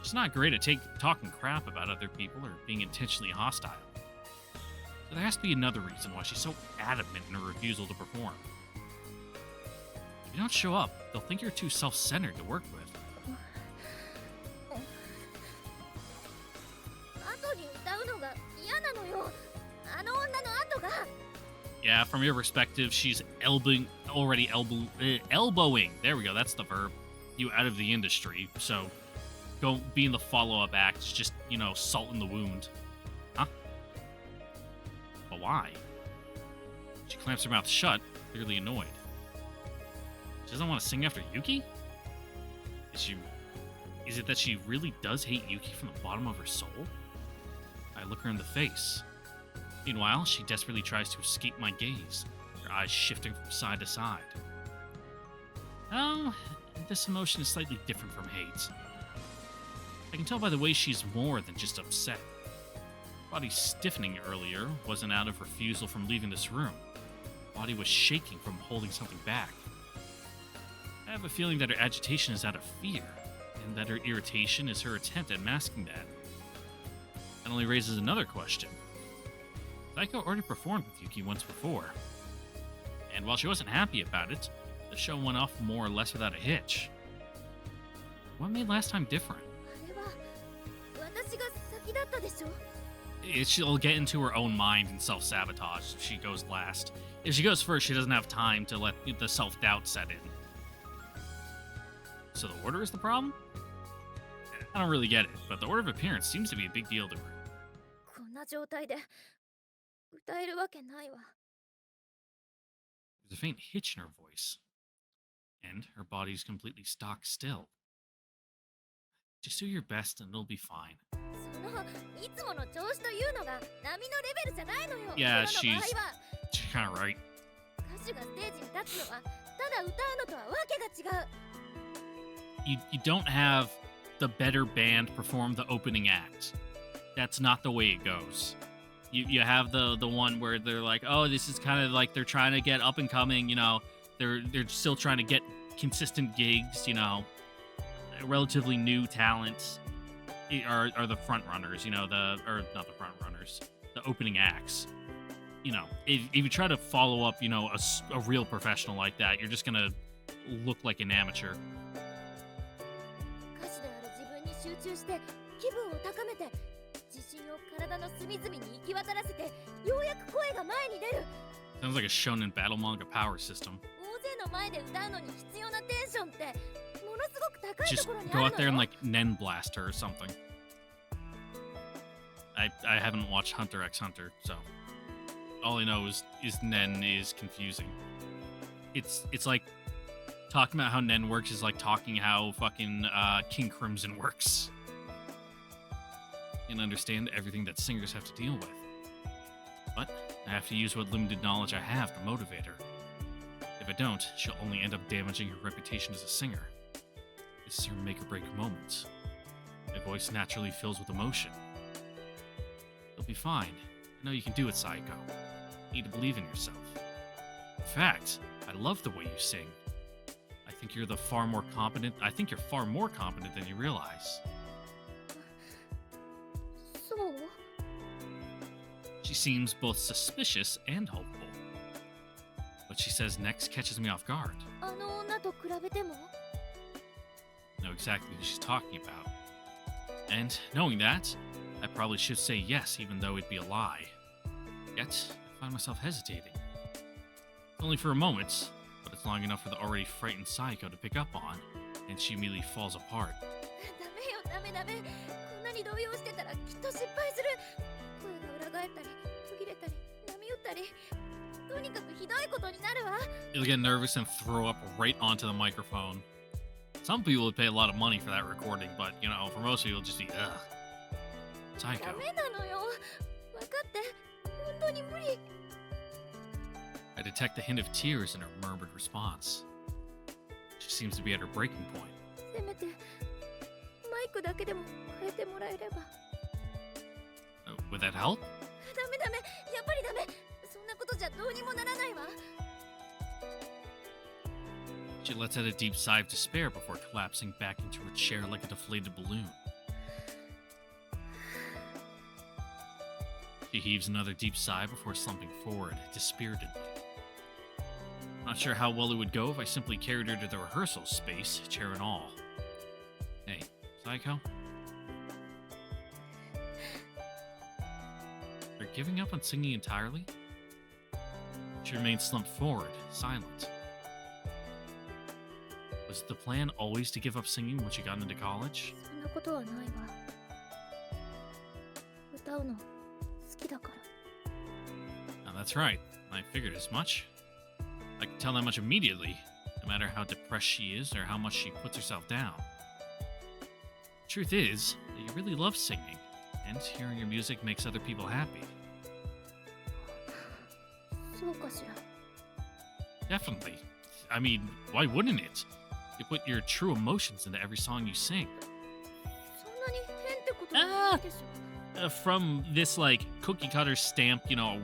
She's not great at talking crap about other people or being intentionally hostile. So there has to be another reason why she's so adamant in her refusal to perform. If you don't show up, they'll think you're too self-centered to work with. 後に歌うのが嫌なのよ。あの女の後が。 Yeah, from your perspective, she's elbowing. There we go, that's the verb. You out of the industry, so go be in the follow-up act. It's just, salt in the wound. Huh? But why? She clamps her mouth shut, clearly annoyed. She doesn't want to sing after Yuki? Is it that she really does hate Yuki from the bottom of her soul? I look her in the face. Meanwhile, she desperately tries to escape my gaze, her eyes shifting from side to side. Oh, this emotion is slightly different from hate. I can tell by the way she's more than just upset. Body stiffening earlier wasn't out of refusal from leaving this room. Body was shaking from holding something back. I have a feeling that her agitation is out of fear, and that her irritation is her attempt at masking that. That only raises another question. Sayoko already performed with Yuki once before, and while she wasn't happy about it, the show went off more or less without a hitch. What made last time different? あれは私が先だったでしょ。 She'll get into her own mind and self-sabotage if she goes last. If she goes first, she doesn't have time to let the self-doubt set in. So the order is the problem? I don't really get it, but the order of appearance seems to be a big deal to her. こんな状態で歌えるわけないわ。 There's a faint hitch in her voice, and her body's completely stock still. Just do your best and it'll be fine. そのいつもの調子というのが波のレベルじゃないのよ。 Yeah, 今の場合 she's は kind of right. 歌手がステージに立つのはただ歌うのとはわけが違う。 You don't have the better band perform the opening act. That's not the way it goes. You have the one where they're like, oh, this is kind of like they're trying to get up and coming, you know, they're still trying to get consistent gigs, you know, relatively new talents are the front runners, you know, or not the front runners, the opening acts. You know, if you try to follow up, you know, a real professional like that, you're just gonna look like an amateur. 歌手である自分に集中して気分を高めて自信を体の隅々に行き渡らせてようやく声が前に出る。 Sounds like a shonen battle manga power system. 大勢の前で歌うのに必要なテンションってものすごく高い Just ところにあ go る out の there よ。 and like Nen blast her or something. I haven't watched Hunter x Hunter, so all I know is Nen is confusing. It's like talking about how Nen works is like talking how fucking King Crimson works. And understand everything that singers have to deal with. But I have to use what limited knowledge I have to motivate her. If I don't, she'll only end up damaging her reputation as a singer. This is her make or break moment. My voice naturally fills with emotion. You'll be fine. I know you can do it, Sayoko. You need to believe in yourself. In fact, I love the way you sing. I think you're far more competent than you realize. そう？ She seems both suspicious and hopeful. What she says next catches me off guard. あの女と比べても？ I know exactly who she's talking about. And knowing that, I probably should say yes, even though it'd be a lie. Yet, I find myself hesitating. Only for a moment, but it's long enough for the already frightened Sayoko to pick up on, and she immediately falls apart. ダメ。こんなに動揺してたらきっと失敗する。声が裏返ったり、途切れたり、波打ったり、とにかくひどいことになるわ。 You'll get nervous and throw up right onto the microphone. Some people would pay a lot of money for that recording, but, you know, for most people, it'll just be, ugh. ダ Sayoko. メなのよ。分かって。本当に無理。 I detect the hint of tears in her murmured response. She seems to be at her breaking point. せめてマイクだけでも変えてもらえれば。Would that help? ダメ。やっぱりダメ。そんなことじゃどうにもならないわ。 She lets out a deep sigh of despair before collapsing back into her chair like a deflated balloon. She heaves another deep sigh before slumping forward, dispiritedly. Not sure how well it would go if I simply carried her to the rehearsal space, chair and all. Hey, Sayoko? You're giving up on singing entirely? She remained slumped forward, silent. Was the plan always to give up singing when she got into college? そんなことはないわ。歌うの好きだから。 Now that's right. I figured as much. I can tell that much immediately, no matter how depressed she is or how much she puts herself down. Truth is that you really love singing, and hearing your music makes other people happy. そうかしら。 Definitely. I mean, why wouldn't it? You put your true emotions into every song you sing. そんなに変ってことはないでしょ。 From this, like, cookie cutter stamp, you know,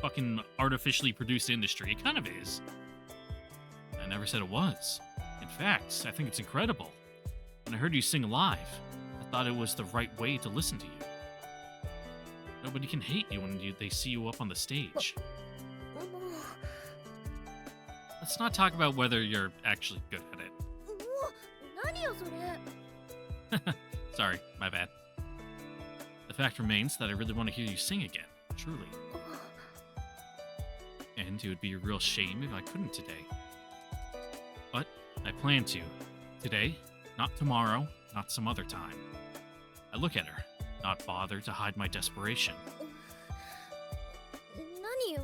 fucking artificially produced industry, it kind of is. I never said it was. In fact, I think it's incredible. When I heard you sing live, I thought it was the right way to listen to you. Nobody can hate you when they see you up on the stage. もう Let's not talk about whether you're actually good at it. 何よそれ。 Sorry, my bad. The fact remains that I really want to hear you sing again, truly. And it would be a real shame if I couldn't today. But I plan to. Today, not tomorrow, not some other time. I look at her, not bother to hide my desperation. 何よ。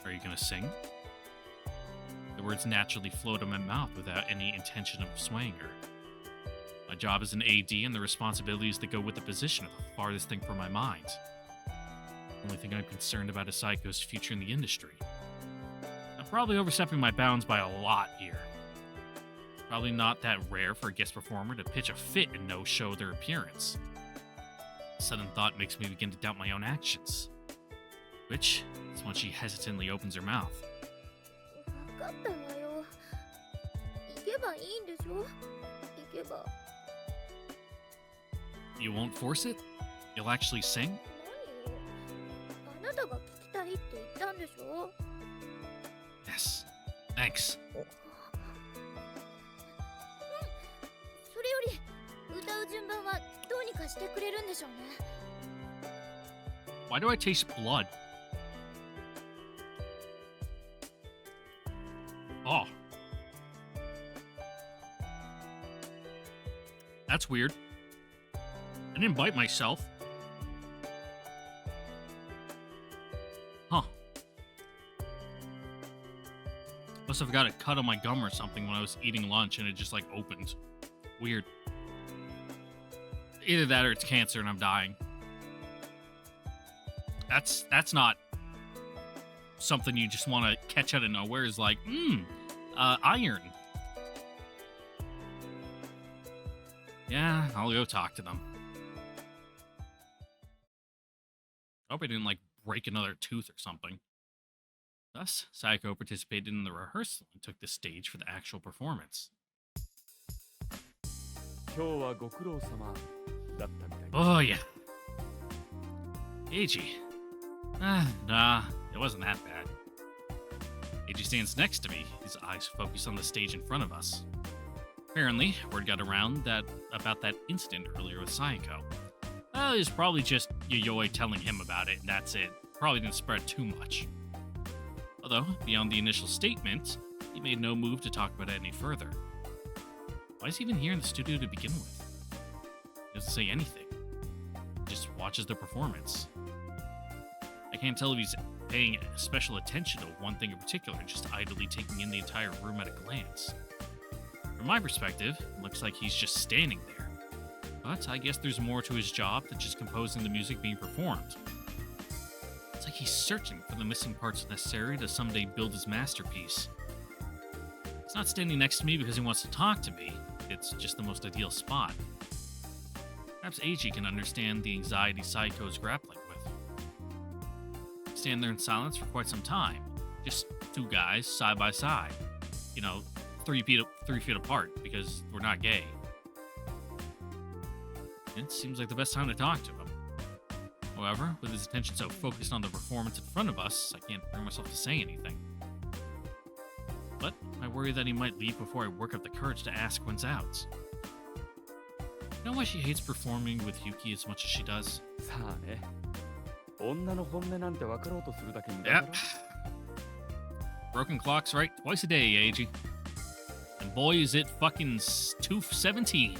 Are you gonna sing? The words naturally flowed in my mouth without any intention of swaying her. My job as an AD and the responsibilities that go with the position are the farthest thing from my mind. The only thing I'm concerned about is Sayiko's future in the industry. I'm probably overstepping my bounds by a lot here. It's probably not that rare for a guest performer to pitch a fit and no-show their appearance. A sudden thought makes me begin to doubt my own actions. Which is when she hesitantly opens her mouth. 分かったわよ。行けばいいんでしょ。行けば。 You won't force it? You'll actually sing? 何よ。あなたが聞きたいって言ったんでしょ。 Yes. Thanks. それより歌う順番はどうにかしてくれるんでしょうね。 Why do I taste blood? Oh. That's weird. I didn't bite myself. Huh. Must have got a cut on my gum or something when I was eating lunch and it just like opened. Weird. Either that or it's cancer and I'm dying. That's not something you just want to catch out of nowhere. Is like, iron. Yeah, I'll go talk to them. I hope I didn't, like, break another tooth or something. Thus, Sayoko participated in the rehearsal and took the stage for the actual performance. 今日はご苦労様だったみたいです。 Oh, yeah. Eiji. Nah, it wasn't that bad. Eiji stands next to me, his eyes focused on the stage in front of us. Apparently, word got around about that incident earlier with Sayoko. It was probably just Yayoi telling him about it, and that's it. Probably didn't spread too much. Although, beyond the initial statement, he made no move to talk about it any further. Why is he even here in the studio to begin with? He doesn't say anything. He just watches the performance. I can't tell if he's paying special attention to one thing in particular, just idly taking in the entire room at a glance. From my perspective, it looks like he's just standing there. But I guess there's more to his job than just composing the music being performed. It's like he's searching for the missing parts necessary to someday build his masterpiece. He's not standing next to me because he wants to talk to me. It's just the most ideal spot. Perhaps Eiji can understand the anxiety Sayoko is grappling with. We stand there in silence for quite some time. Just two guys side by side. You know, 3 feet apart because we're not gay. It seems like the best time to talk to him. However, with his attention so focused on the performance in front of us, I can't bring myself to say anything. But I worry that he might leave before I work up the courage to ask when's out. You know why she hates performing with Yuki as much as she does? さあね。女の本音なんて分かろうとするだけ無駄だろ。 Yep. Broken clocks right twice a day, Eiji. And boy, is it fucking 2:17.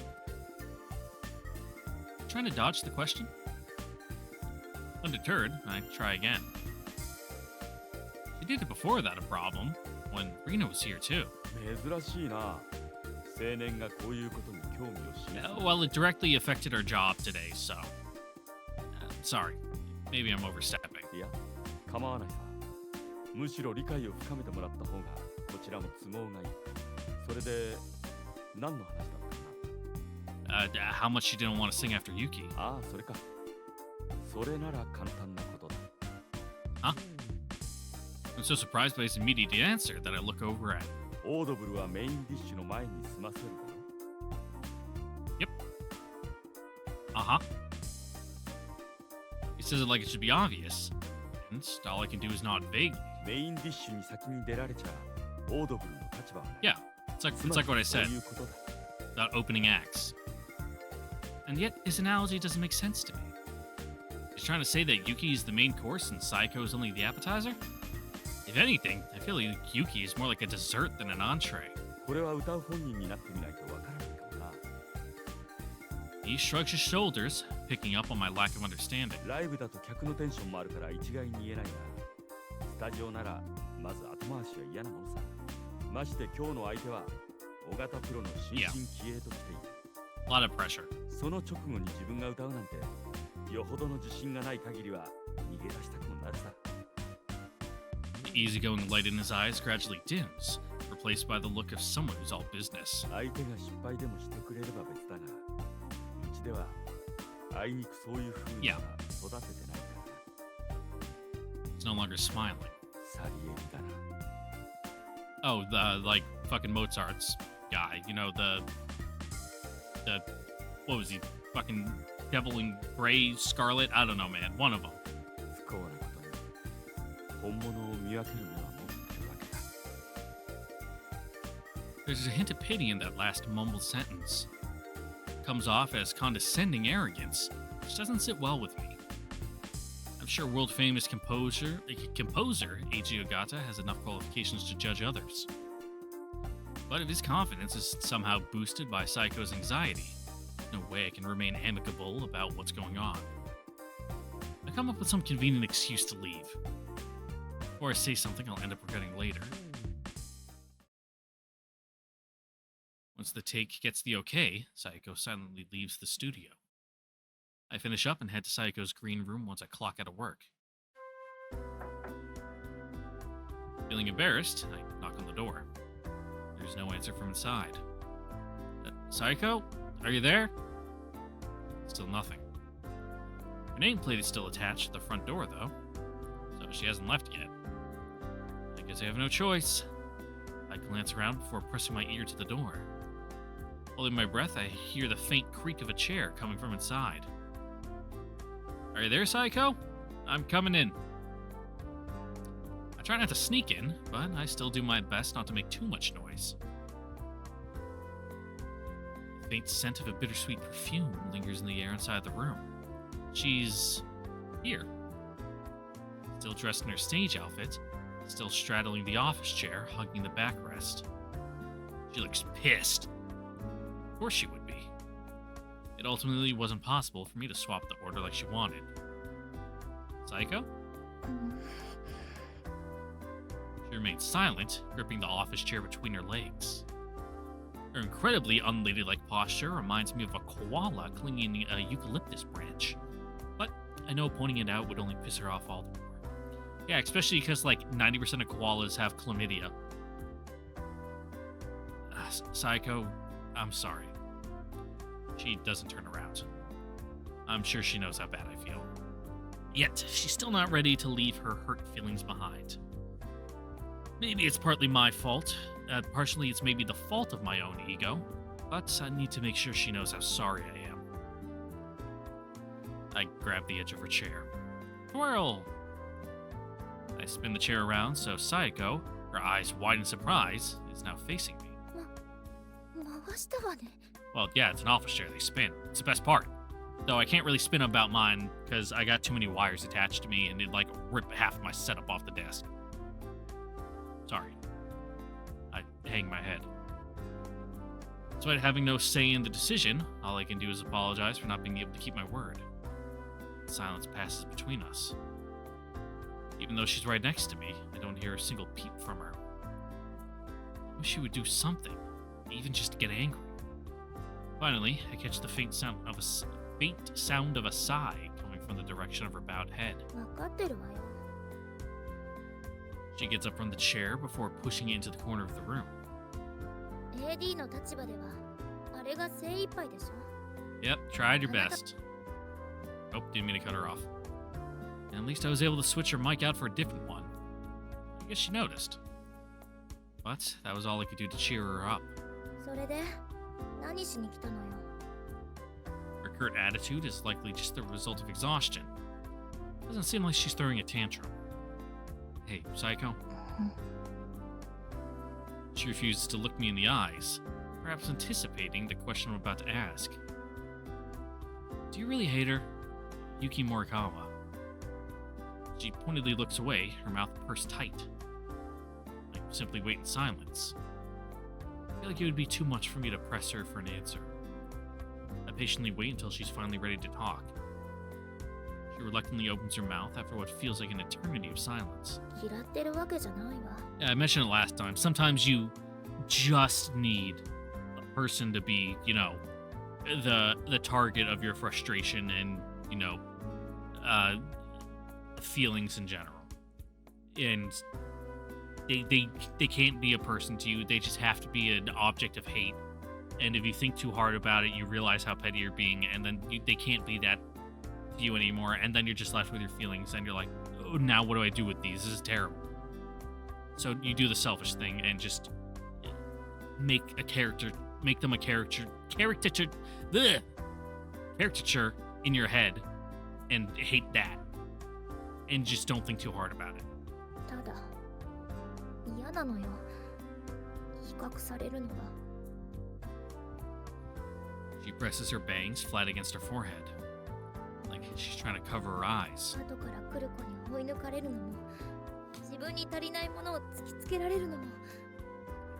Trying to dodge the question? Undeterred, I try again. She did it before without a problem, when Rina was here too. 珍しいな。青年がこういうことに興味を示す。 Well, it directly affected our job today, so... sorry. Maybe I'm overstepping. いや、構わないさ。むしろ理解を深めてもらった方がこちらも都合がいい。それで何の話だったかな。 How much she didn't want to sing after Yuki. ああ、それか。それなら簡単なことだ。 Huh? I'm so surprised by his immediate answer that I look over at. オードブルはメインディッシュの前に済ませるだろ。 Yep. Uh-huh. He says it like it should be obvious. And all I can do is nod vaguely. メインディッシュに先に出られちゃオードブルの立場はない。 Yeah, it's like what I そう said いうことだ。 about opening acts. And yet, his analogy doesn't make sense to me. He's trying to say that Yuki is the main course and Sayoko is only the appetizer? If anything, I feel like Yuki is more like a dessert than an entree. これは歌う本人になってみないとわからないかもな。He shrugs his shoulders, picking up on my lack of understanding. ライブだと客のテンションもあるから一概に言えないが、スタジオならまず後回しは嫌なものさ。まして今日の相手は尾形プロの新進気鋭と来ている。A lot of pressure. その直後に自分が歌うなんて、よほどの自信がない限りは逃げ出したくもなるさ。The easygoing light in his eyes gradually dims, replaced by the look of someone who's all business. 相手が失敗でもしてくれれば別だが、うちではあいにくそういう風には育ててないから。He's no longer smiling. サリエリだな。Oh, the, like, fucking Mozart's guy. You know, the, what was he? Fucking Devil in Gray, Scarlet? I don't know, man. One of them. 不幸なことに、本物を見分ける目は持ってるわけだ。There's a hint of pity in that last mumbled sentence. It comes off as condescending arrogance, which doesn't sit well with me. I'm sure world-famous composer Eiji Ogata has enough qualifications to judge others. But if his confidence is somehow boosted by Saiko's anxiety, no way I can remain amicable about what's going on. I come up with some convenient excuse to leave. Or I say something I'll end up regretting later. Once the take gets the okay, Sayoko silently leaves the studio. I finish up and head to Sayoko's green room once I clock out of work. Feeling embarrassed, I knock on the door. There's no answer from inside. Sayoko? Are you there? Still nothing. Her nameplate is still attached to the front door, though, so she hasn't left yet. I guess I have no choice. I glance around before pressing my ear to the door. Holding my breath, I hear the faint creak of a chair coming from inside. Are you there, Sayoko? I'm coming in. I try not to sneak in, but I still do my best not to make too much noise. The faint scent of a bittersweet perfume lingers in the air inside the room. She's here. Still dressed in her stage outfit, still straddling the office chair, hugging the backrest. She looks pissed. Of course she would be. It ultimately wasn't possible for me to swap the order like she wanted. Sayoko? She remained silent, gripping the office chair between her legs. Her incredibly unladylike posture reminds me of a koala clinging a eucalyptus branch. But I know pointing it out would only piss her off all the more. Yeah, especially because like 90% of koalas have chlamydia. Sayoko, I'm sorry. She doesn't turn around. I'm sure she knows how bad I feel. Yet, she's still not ready to leave her hurt feelings behind. Maybe it's partly my fault. Partially, it's maybe the fault of my own ego. But I need to make sure she knows how sorry I am. I grab the edge of her chair. Twirl! I spin the chair around so Sayoko, her eyes wide in surprise, is now facing me. 回したわね。 Well, yeah, it's an office chair. They spin. It's the best part. Though I can't really spin about mine because I got too many wires attached to me and it'd like rip half my setup off the desk. Sorry. I hang my head. Despite having no say in the decision, all I can do is apologize for not being able to keep my word. Silence passes between us. Even though she's right next to me, I don't hear a single peep from her. I wish she would do something, even just get angry. Finally, I catch the faint sound of a sigh coming from the direction of her bowed head. わかってるわよ。 She gets up from the chair before pushing it into the corner of the room. AD の立場ではあれが精一杯でしょ。 Yep, tried your best. Oh, didn't mean to cut her off. And at least I was able to switch her mic out for a different one. I guess she noticed. But that was all I could do to cheer her up. それで何しに来たのよ。 Her curt attitude is likely just the result of exhaustion. Doesn't seem like she's throwing a tantrum. Hey, Sayoko? She refuses to look me in the eyes, perhaps anticipating the question I'm about to ask. Do you really hate her? Yuki Morikawa. She pointedly looks away, her mouth pursed tight. I simply wait in silence. I feel like it would be too much for me to press her for an answer. I patiently wait until she's finally ready to talk. She reluctantly opens her mouth after what feels like an eternity of silence. 嫌ってるわけじゃないわ。 Yeah, I mentioned it last time. Sometimes you just need a person to be, you know, the target of your frustration and, you know, feelings in general. And they can't be a person to you. They just have to be an object of hate. And if you think too hard about it, you realize how petty you're being, and then they can't be that to you anymore. And then you're just left with your feelings, and you're like, oh, now what do I do with these? This is terrible. So you do the selfish thing and just make them a caricature in your head, and hate that, and just don't think too hard about it. ただ嫌なのよ。比較されるのが。 She presses her bangs flat against her forehead, like she's trying to cover her eyes. 後から来る子に追い抜かれるのも、自分に足りないものを突きつけられるのも、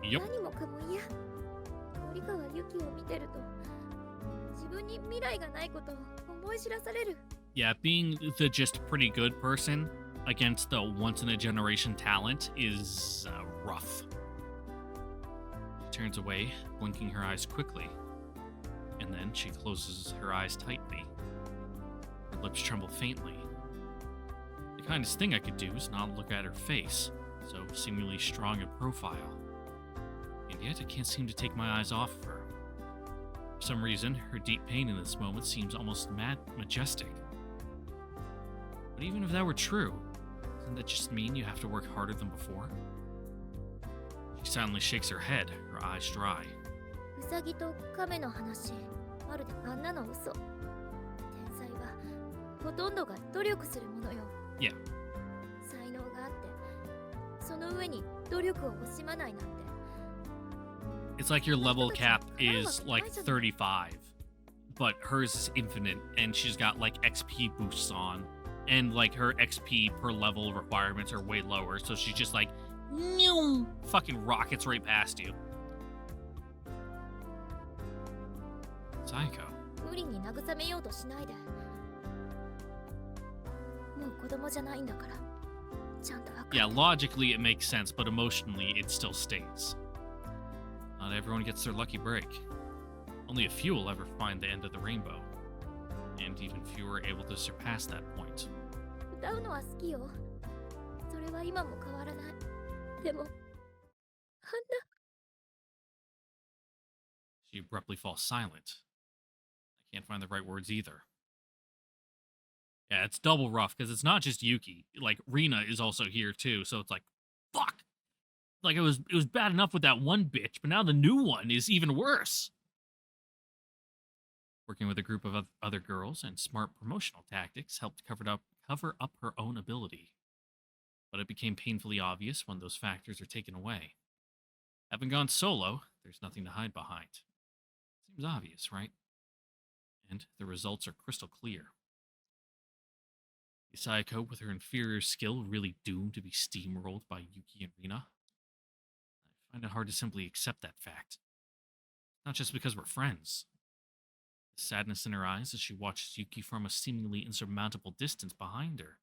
Yep. 何もかも嫌。森川由紀を見てると、自分に未来がないことを思い知らされる。 Yeah, being the just pretty good person against the once-in-a-generation talent is rough. She turns away, blinking her eyes quickly, and then she closes her eyes tightly. Her lips tremble faintly. The kindest thing I could do is not look at her face, so seemingly strong in profile. And yet I can't seem to take my eyes off of her. For some reason, her deep pain in this moment seems almost majestic. But even if that were true, doesn't that just mean you have to work harder than before? She silently shakes her head, her eyes dry. ウサギと亀の話、まるであんなの嘘。天才はほとんどが努力するものよ。 Yeah. 才能があって、その上に努力を惜しまないなんて。 It's like your level cap is like 35, but hers is infinite, and she's got like XP boosts on, and like her XP per level requirements are way lower, so she's just like, fucking rockets right past you. Sayoko. 無理に慰めようとしないで。もう子供じゃないんだから。ちゃんと分かって。 Yeah, logically it makes sense, but emotionally it still stays. Not everyone gets their lucky break. Only a few will ever find the end of the rainbow, and even fewer are able to surpass that point. 歌うのは好きよ。それは今も変わらない。でも、あんな。 She abruptly falls silent. I can't find the right words either. Yeah, it's double rough because it's not just Yuki. Like Rina is also here too, so it's like, fuck. Like it was bad enough with that one bitch, but now the new one is even worse. Working with a group of other girls and smart promotional tactics helped cover up her own ability. But it became painfully obvious when those factors are taken away. Having gone solo, there's nothing to hide behind. Seems obvious, right? And the results are crystal clear. Is Sayoko, with her inferior skill, really doomed to be steamrolled by Yuki and Rina? I find it hard to simply accept that fact. Not just because we're friends. The sadness in her eyes as she watches Yuki from a seemingly insurmountable distance behind her.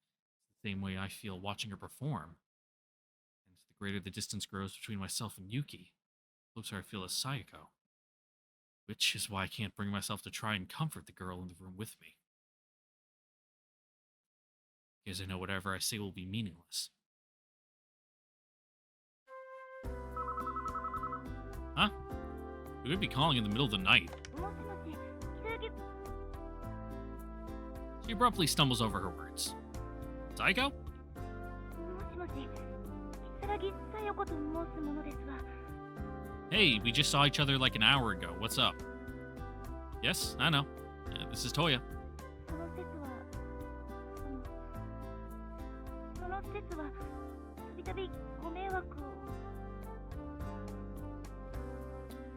The same way I feel watching her perform. And the greater the distance grows between myself and Yuki, the closer I feel as Sayoko. Which is why I can't bring myself to try and comfort the girl in the room with me. Because I know whatever I say will be meaningless. Huh? We would be calling in the middle of the night. She abruptly stumbles over her words. Sayoko? Hey, we just saw each other like an hour ago. What's up? Yes, I know. This is Toya.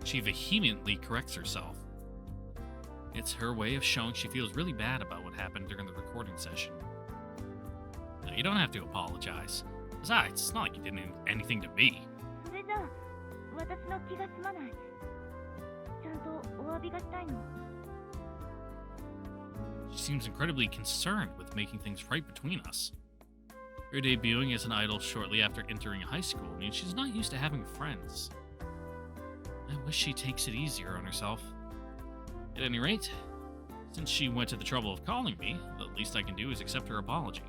She vehemently corrects herself. It's her way of showing she feels really bad about what happened during the recording session. Now, you don't have to apologize. Besides, it's not like you did anything to me. She seems incredibly concerned with making things right between us. Her debuting as an idol shortly after entering high school means she's not used to having friends. I wish she takes it easier on herself. At any rate, since she went to the trouble of calling me, the least I can do is accept her apology.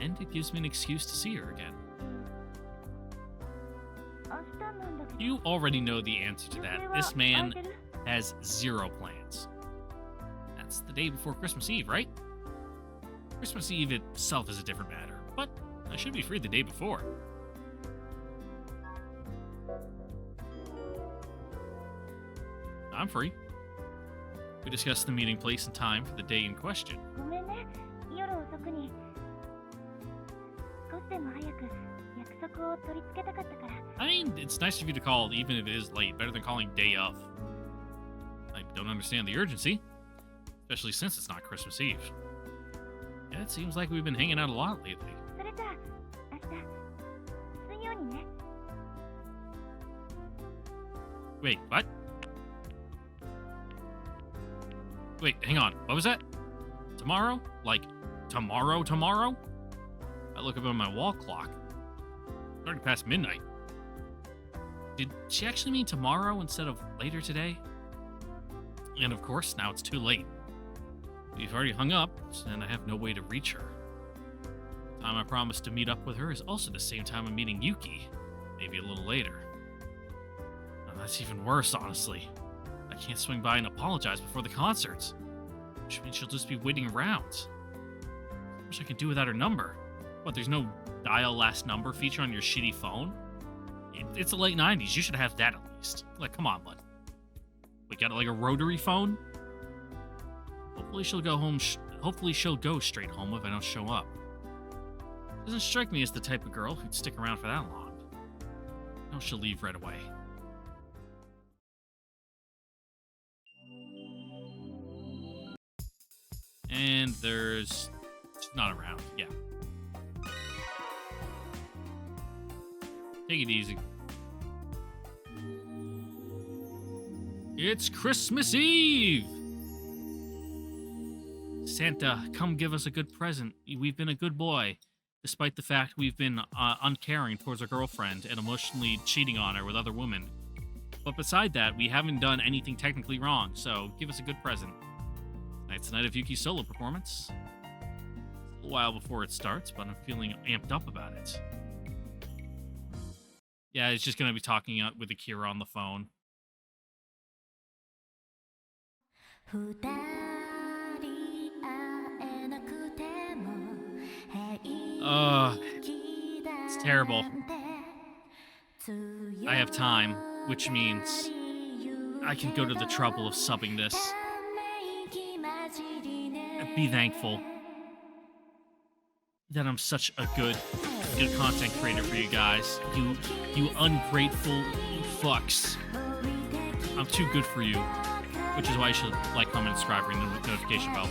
And it gives me an excuse to see her again. You already know the answer to that. This man has 0 plans. That's the day before Christmas Eve, right? Christmas Eve itself is a different matter, but I should be free the day before. I'm free. We discussed the meeting place and time for the day in question. ごめんね、夜遅くに。少しでも早く約束を取り付けたかったから。I mean, it's nice of you to call even if it is late, better than calling day of. I don't understand the urgency, especially since it's not Christmas Eve. Yeah, it seems like we've been hanging out a lot lately. それじゃあ、明日水曜にね。 Wait, what? Wait, hang on. What was that? Tomorrow? Like, tomorrow? I look up at my wall clock. It's already past midnight. Did she actually mean tomorrow instead of later today? And of course, now it's too late. We've already hung up, and I have no way to reach her. The time I promised to meet up with her is also the same time I'm meeting Yuki. Maybe a little later. Now, that's even worse, honestly. I can't swing by and apologize before the concerts. Which means she'll just be waiting around. I wish I could do without her number. What, there's no dial last number feature on your shitty phone? It's the late 90s. You should have that at least. Like, come on, bud. We got like a rotary phone? Hopefully she'll go home. Hopefully she'll go straight home if I don't show up. Doesn't strike me as the type of girl who'd stick around for that long. No, she'll leave right away. And there's... She's not around. Yeah. Take it easy. It's Christmas Eve! Santa, come give us a good present. We've been a good boy, despite the fact we've been uncaring towards our girlfriend and emotionally cheating on her with other women. But beside that, we haven't done anything technically wrong, so give us a good present. Tonight's the night of Yuki's solo performance. It's a while before it starts, but I'm feeling amped up about it. Yeah, it's just going to be talking with Akira on the phone. It's terrible. I have time, which means I can go to the trouble of subbing this. Be thankful that I'm such a good content creator for you guys. You ungrateful fucks. I'm too good for you, which is why you should like, comment, and subscribe, ring the notification bell.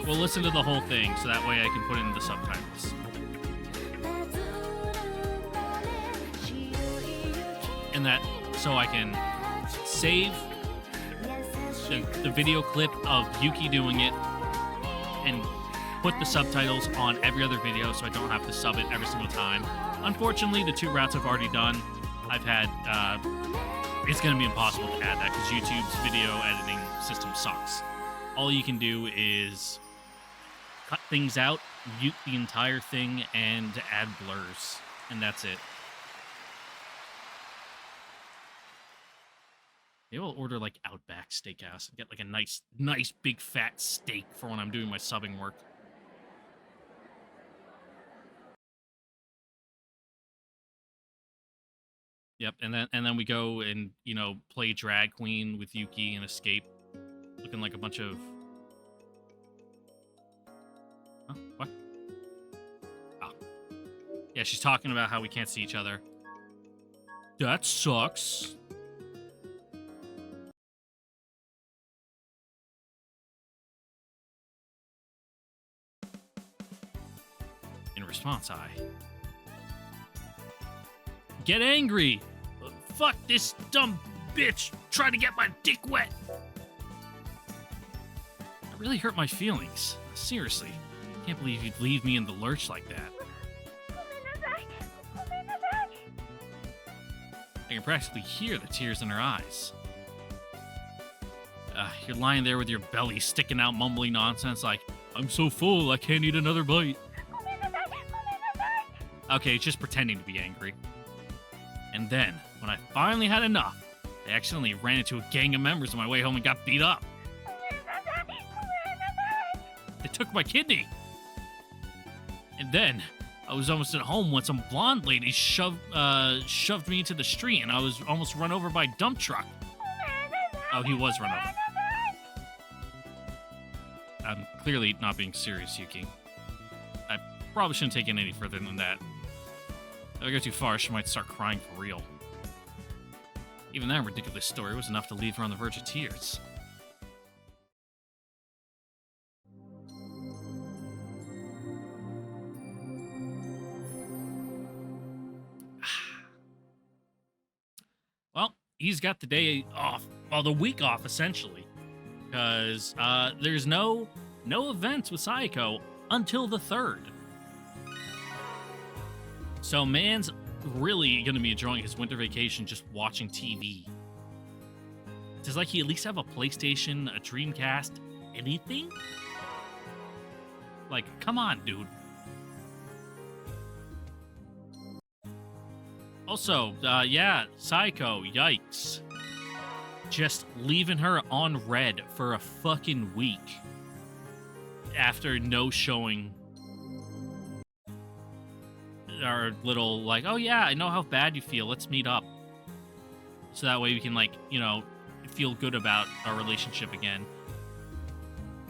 We'll listen to the whole thing, so that way I can put in the subtitles. And that, so I can save the video clip of Yuki doing it and put the subtitles on every other video so I don't have to sub it every single time. Unfortunately, the 2 routes I've already done, I've had, it's going to be impossible to add that because YouTube's video editing system sucks. All you can do is cut things out, mute the entire thing, and add blurs. And that's it. Maybe I'll order like Outback Steakhouse and get like a nice big fat steak for when I'm doing my subbing work. Yep, and then we go and, you know, play drag queen with Yuki and escape, looking like a bunch of... Huh? What? Ah. Yeah, she's talking about how we can't see each other. That sucks. In response, I... Get angry! Fuck this dumb bitch! Try to get my dick wet! really hurt my feelings. Seriously, can't believe you'd leave me in the lurch like that. ごめんなさいごめんなさい I can practically hear the tears in her eyes. You're lying there with your belly sticking out, mumbling nonsense like, I'm so full, I can't eat another bite. ごめんなさいごめんなさい Okay, just pretending to be angry. And then, when I finally had enough, I accidentally ran into a gang of members on my way home and got beat up. ごめんなさいごめんなさい They took my kidney. And then, I was almost at home when some blonde lady shoved me into the street, and I was almost run over by a dump truck. Oh, he was run over. I'm clearly not being serious, Yuki. I probably shouldn't take it any further than that. If I go too far, she might start crying for real. Even that ridiculous story was enough to leave her on the verge of tears. Well, he's got the day off. Well, the week off, essentially. Because there's no events with Sayoko until the 3rd. So man's really going to be enjoying his winter vacation just watching TV. Does like he at least have a PlayStation, a Dreamcast, anything? Like, come on, dude. Also, yeah, Sayoko, yikes. Just leaving her on red for a fucking week. After no showing our little, like, oh yeah, I know how bad you feel, let's meet up. So that way we can, like, you know, feel good about our relationship again.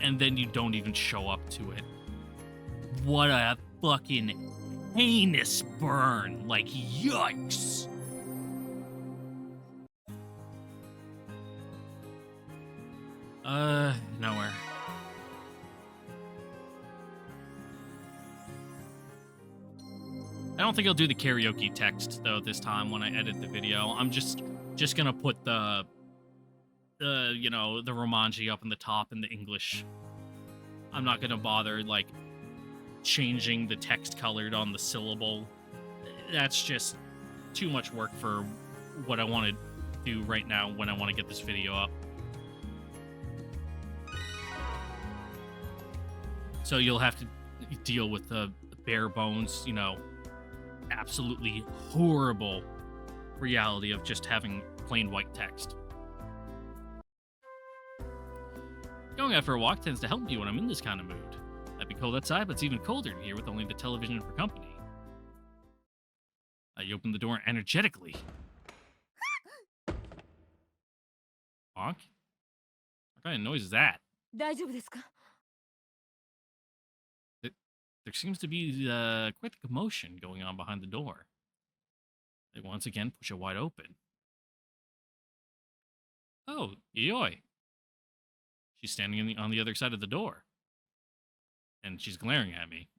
And then you don't even show up to it. What a fucking heinous burn. Like, yikes. Nowhere. I don't think I'll do the karaoke text, though, this time when I edit the video. I'm just gonna put the you know, the Romanji up in the top in the English. I'm not gonna bother, like, changing the text colored on the syllable. That's just too much work for what I want to do right now when I want to get this video up. So you'll have to deal with the bare bones, you know, absolutely horrible reality of just having plain white text. Going out for a walk tends to help me when I'm in this kind of mood. Might be cold outside, but it's even colder in here with only the television for company. I opened the door energetically. Honk? What kind of noise is that? 大丈夫ですか? There seems to be quite a commotion going on behind the door. They once again push it wide open. Oh, Yoi. She's standing on the other side of the door. And she's glaring at me.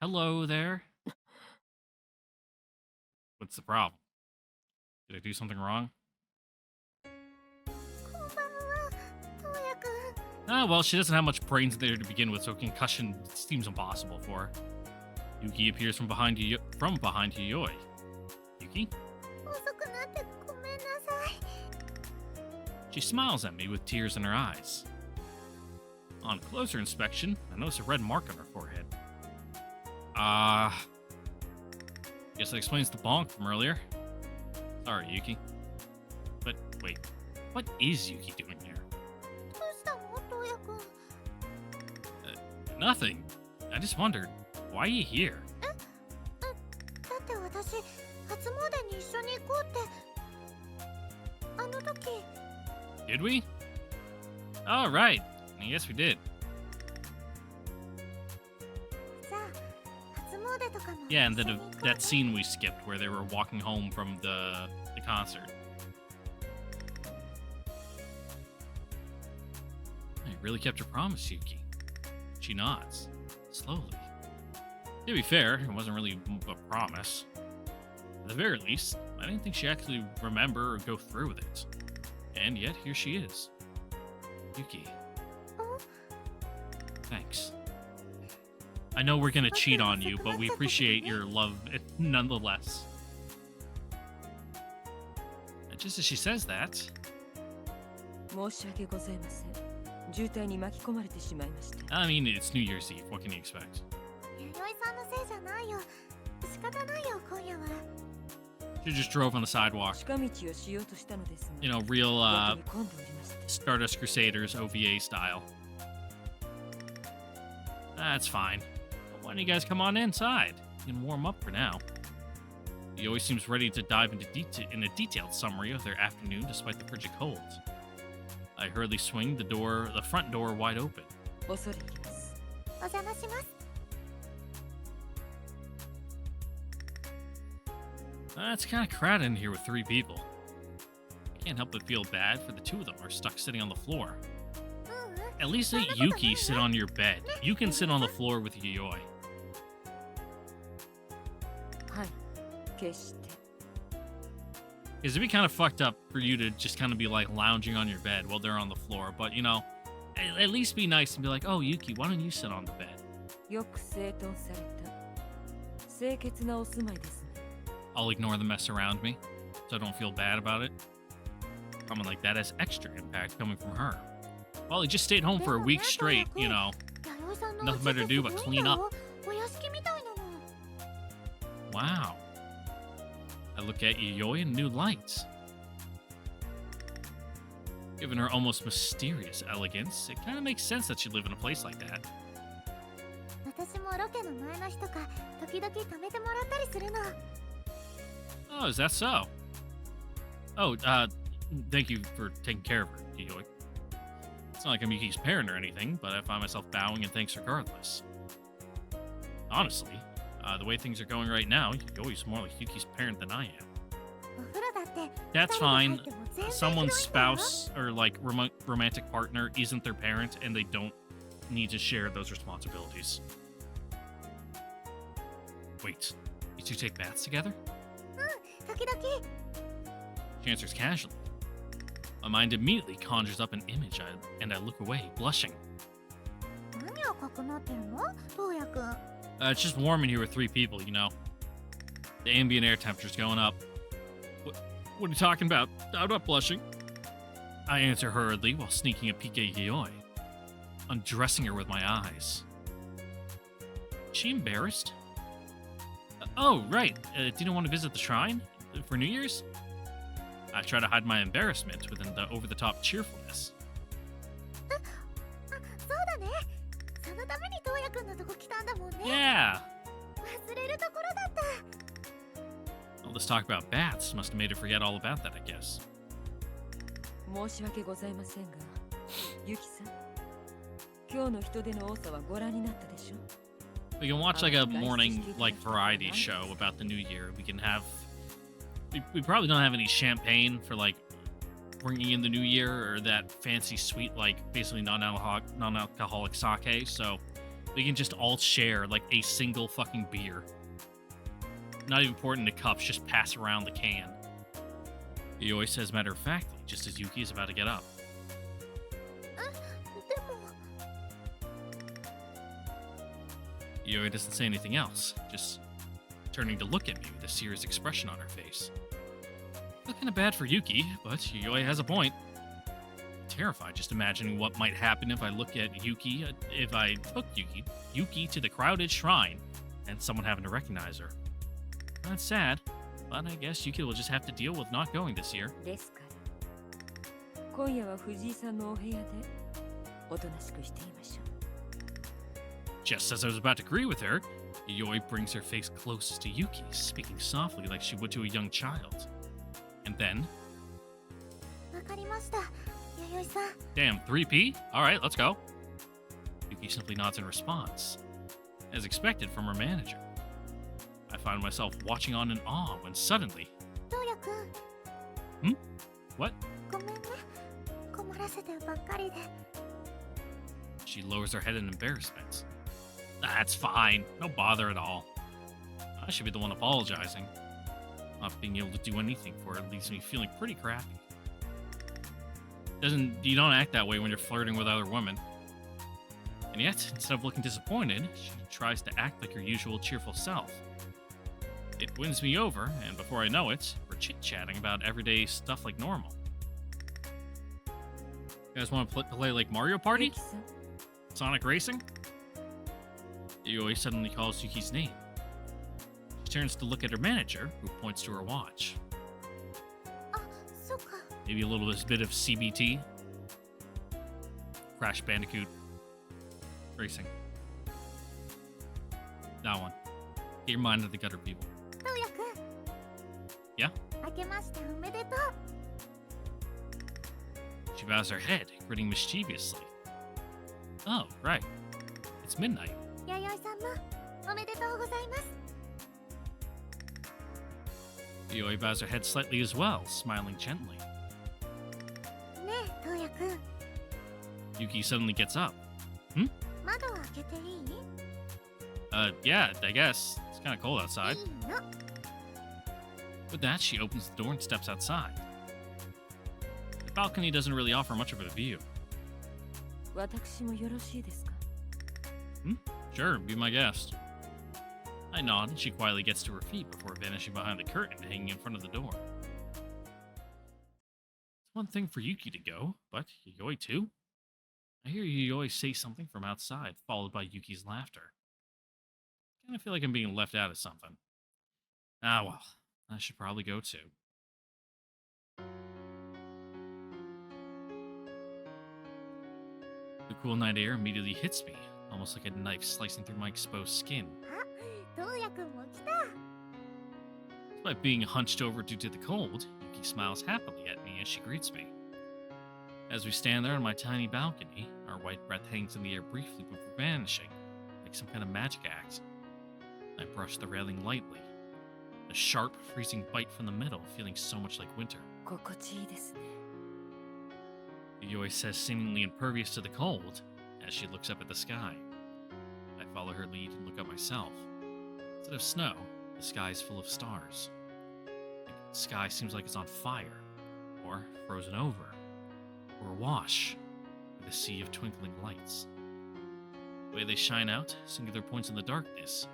Hello there. What's the problem? Did I do something wrong? こんばんはトウヤくん Ah, well, she doesn't have much brains there to begin with, so concussion seems impossible for her. Yuki appears from behind Yoi. Yuki? 遅くなってごめんなさい She smiles at me with tears in her eyes. On closer inspection, I notice a red mark on her forehead. Guess that explains the bonk from earlier. Sorry, Yuki. But wait, what is Yuki doing here? どうしたのトウヤくん Nothing. I just wondered, why are you here? だって私初詣に一緒に行こうってあの時 Did we? Oh, right. I guess we did. じゃあ初詣とかも Yeah, and 一緒に行こう that scene we skipped where they were walking home from the concert. You really kept your promise, Yuki. She nods, slowly. To be fair, it wasn't really a promise. At the very least, I didn't think she actually remember or go through with it. And yet, here she is. Yuki. お thanks. I know we're gonna cheat on you, but we appreciate your love nonetheless. And just as she says that, 申し訳ございません。渋滞に巻き込まれてしまいました。I mean, it's New Year's Eve. What can you expect? 弥生さんのせいじゃないよ。仕方ないよ、今夜は。 She just drove on the sidewalk. 近道をしようとしたのですが、 You know, real やけに混んでおりました。 Stardust Crusaders OVA style. That's fine. But why don't you guys come on inside? You can warm up for now. He always seems ready to dive into in a detailed summary of their afternoon despite the frigid cold. I hurriedly swing the front door wide open. 恐れ入ります。お邪魔します。 It's kind of crowded in here with 3 people. I can't help but feel bad for the 2 of them are stuck sitting on the floor. At least let Yuki sit on your bed. You can sit on the floor with Yayoi. はい。決して。 Because it'd be kind of fucked up for you to just kind of be like lounging on your bed while they're on the floor. But, you know, at least be nice and be like, oh, Yuki, why don't you sit on the bed? よく整頓された清潔なお住まいですね。 I'll ignore the mess around me, so I don't feel bad about it. Comment like that has extra impact coming from her. Well, he just stayed home for a week straight, you know. 弥生さんの Nothing better to do but clean up. お屋敷みたいなの。 Wow. I look at Yayoi in new lights. Given her almost mysterious elegance, it kind of makes sense that she'd live in a place like that. 私もロケの前の日とか時々泊めてもらったりするの。 Oh, is that so? Oh, thank you for taking care of her, Yayoi. It's not like I'm Yuki's parent or anything, but I find myself bowing and thanks regardless. Honestly, the way things are going right now, Yayoi more like Yuki's parent than I am. お風呂だって That's 二人で入 fine. っても全然 Someone's 広いんだよ。 spouse or like romantic partner isn't their parent and they don't need to share those responsibilities. Wait, you 2 take baths together? 時々 She answers casually. My mind immediately conjures up an image and I look away, blushing. 何をかくなってるの東也くん。 It's just warm in here with 3 people, you know. The ambient air temperature's going up. What are you talking about? I'm not blushing. I answer hurriedly while sneaking a peek at Yayoi, undressing her with my eyes. Is she embarrassed? Oh, right. Didn't want to visit the shrine for New Year's? I try to hide my embarrassment within the over-the-top cheerfulness. あ、そうだね。そのために東也くんのとこ来たんだもんね。 Yeah! 忘れるところだった。 All this talk about bats must have made her forget all about that, I guess. 申し訳ございませんが、ユキさん、今日の人出の多さはご覧になったでしょう。 We can watch like a morning like variety show about the new year. We can have we probably don't have any champagne for like bringing in the new year or that fancy sweet like basically non-alcoholic sake, so we can just all share like a single fucking beer. Not even poured into cups, just pass around the can. He always says matter of factly, just as Yuki is about to get up. でも Yoi doesn't say anything else, just turning to look at me with a serious expression on her face. Feel kind of bad for Yuki, but Yoi has a point. Terrified just imagining what might happen if I look at Yuki, if I took Yuki to the crowded shrine and someone having to recognize her. That's sad, but I guess Yuki will just have to deal with not going this year. ですから今夜は藤井さんのお部屋でおとなしくしていましょう。 Just as I was about to agree with her, Yoi brings her face closest to Yuki, speaking softly like she would to a young child. And then, わかりました。弥生さん。 damn, 3P? Alright, let's go. Yuki simply nods in response, as expected from her manager. I find myself watching on in awe when suddenly, 東也くん。 what? ごめんね。困らせてばっかりで。 She lowers her head in embarrassment. That's fine. No bother at all. I should be the one apologizing. Not being able to do anything for it leaves me feeling pretty crappy. You don't act that way when you're flirting with other women. And yet, instead of looking disappointed, she tries to act like her usual cheerful self. It wins me over, and before I know it, we're chit-chatting about everyday stuff like normal. You guys want to play like Mario Party? ユキさん Sonic Racing? Yui suddenly calls Yuki's name. She turns to look at her manager, who points to her watch. あ、そっか。 Maybe a little bit of CBT. Crash Bandicoot Racing. That one. Get your mind out of the gutter, people. トウヤくん。 Yeah? 明けましておめでとう。 She bows her head, grinning mischievously. Oh, right. It's midnight. 弥生さんもおめでとうございます。 Yui bows her head slightly as well, smiling gently. ねえ、トウヤくん。 Yuki suddenly gets up. 窓を開けていい？ Yeah, I guess. It's kind of cold outside. いいの。 With that, she opens the door and steps outside. The balcony doesn't really offer much of a view. 私もよろしいですか Sure, be my guest. I nod, and she quietly gets to her feet before vanishing behind the curtain hanging in front of the door. It's one thing for Yuki to go, but Yayoi too? I hear Yayoi say something from outside, followed by Yuki's laughter. I kind of feel like I'm being left out of something. Ah well, I should probably go too. The cool night air immediately hits me, almost like a knife slicing through my exposed skin. トウヤくんも来た。 Despite being hunched over due to the cold, Yuki smiles happily at me as she greets me. As we stand there on my tiny balcony, our white breath hangs in the air briefly before vanishing, like some kind of magic act. I brush the railing lightly, a sharp, freezing bite from the metal feeling so much like winter. 心地いいですね Yoi says, seemingly impervious to the cold, as she looks up at the sky. I follow her lead and look up myself. Instead of snow, the sky is full of stars. The sky seems like it's on fire, or frozen over, or awash with a sea of twinkling lights. The way they shine out, singular points in the darkness,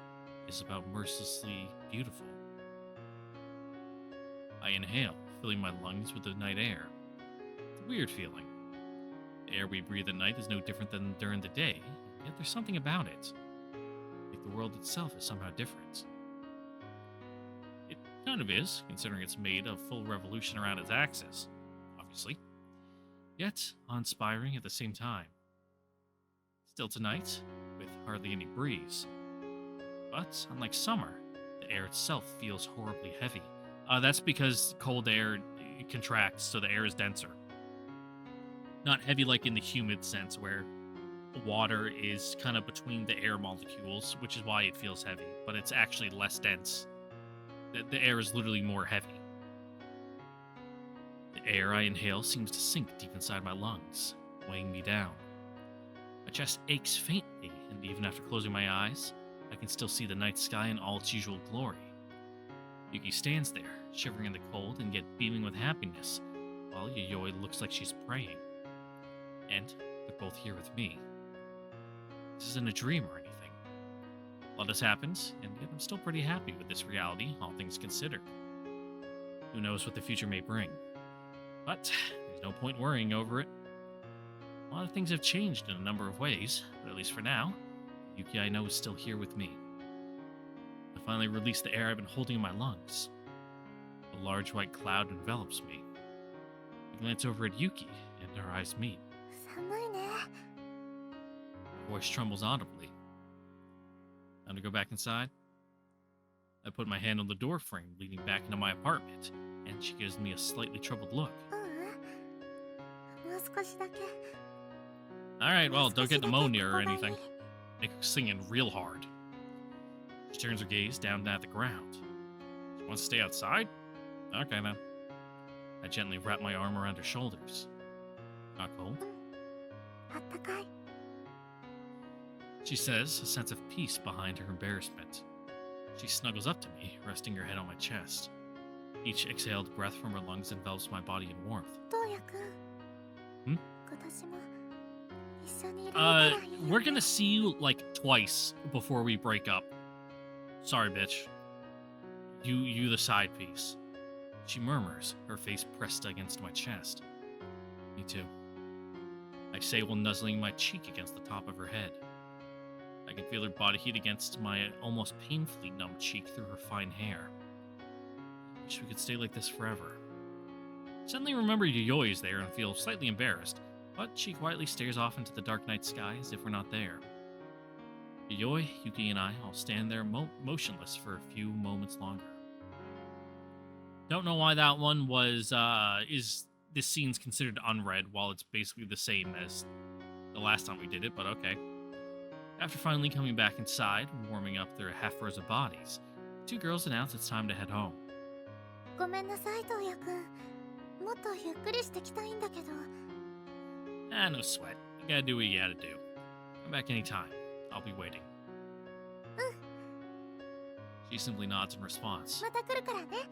is about mercilessly beautiful. I inhale, filling my lungs with the night air. It's a weird feeling. The air we breathe at night is no different than during the day, yet there's something about it. Like the world itself is somehow different. It kind of is, considering it's made a full revolution around its axis, obviously. Yet, awe-inspiring at the same time. Still tonight, with hardly any breeze. But, unlike summer, the air itself feels horribly heavy. That's because cold air contracts, so the air is denser. Not heavy like in the humid sense, where water is kind of between the air molecules, which is why it feels heavy, but it's actually less dense. The air is literally more heavy. The air I inhale seems to sink deep inside my lungs, weighing me down. My chest aches faintly, and even after closing my eyes, I can still see the night sky in all its usual glory. Yuki stands there, shivering in the cold and yet beaming with happiness, while Yayoi looks like she's praying. And they're both here with me. This isn't a dream or anything. A lot has happened, and yet I'm still pretty happy with this reality, all things considered. Who knows what the future may bring. But there's no point worrying over it. A lot of things have changed in a number of ways, but at least for now, the Yuki I know is still here with me. I finally release the air I've been holding in my lungs. A large white cloud envelops me. I glance over at Yuki, and our eyes meet. 寒いね。 My voice trembles audibly. Time to go back inside? I put my hand on the door frame leading back into my apartment, and she gives me a slightly troubled look. もう少しだけ。 Alright, well, don't get pneumonia or anything. Make her singing real hard. She turns her gaze down at the ground. She wants to stay outside? Okay then. I gently wrap my arm around her shoulders. Not cold? あったかい。 She says, a sense of peace behind her embarrassment. She snuggles up to me, resting her head on my chest. Each exhaled breath from her lungs envelops my body in warmth. トウヤくん。ん？今年も一緒にいられたらいいよね。 we're gonna see you like twice before we break up. Sorry, bitch. You the side piece. She murmurs, her face pressed against my chest. Me too. I say while nuzzling my cheek against the top of her head. I can feel her body heat against my almost painfully numb cheek through her fine hair. I wish we could stay like this forever. Suddenly remember Yayoi is there and feel slightly embarrassed, but she quietly stares off into the dark night sky as if we're not there. Yayoi, Yuki, and I all stand there motionless for a few moments longer. Don't know why that one was, this scene's considered unread while it's basically the same as the last time we did it, but okay. After finally coming back inside, warming up their half-frozen bodies, the two girls announce it's time to head home. ごめんなさい、東也くん。もっとゆっくりしてきたいんだけど。 Ah, no sweat. You gotta do what you gotta do. Come back anytime. I'll be waiting. She simply nods in response. また来るからね。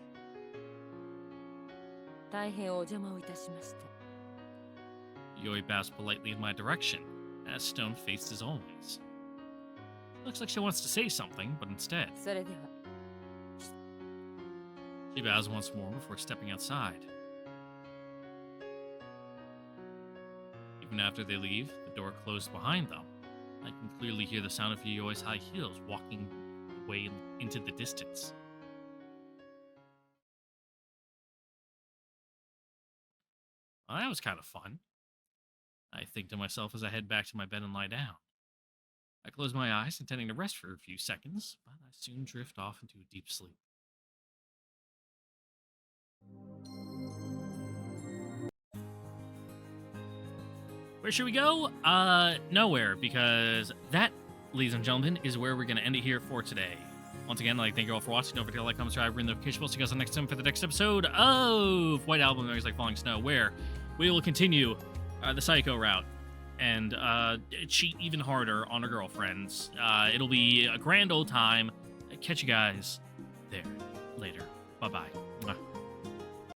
大変お邪魔をいたしました。 Yoi bows politely in my direction, as stone-faced as always. Looks like she wants to say something, but instead, それでは。 she bows once more before stepping outside. Even after they leave, the door closed behind them. I can clearly hear the sound of Yoyoi's high heels walking away into the distance. Well, that was kind of fun. I think to myself as I head back to my bed and lie down. I close my eyes, intending to rest for a few seconds, but I soon drift off into a deep sleep. Where should we go? Nowhere, because that, ladies and gentlemen, is where we're going to end it here for today. Once again, I'd like to thank you all for watching. Don't forget to like, comment, subscribe, ring the notification bell. See you guys on next time for the next episode of White Album Memories Like Falling Snow, where we will continue the Sayoko route and cheat even harder on our girlfriends. It'll be a grand old time. Catch you guys there later. Bye-bye.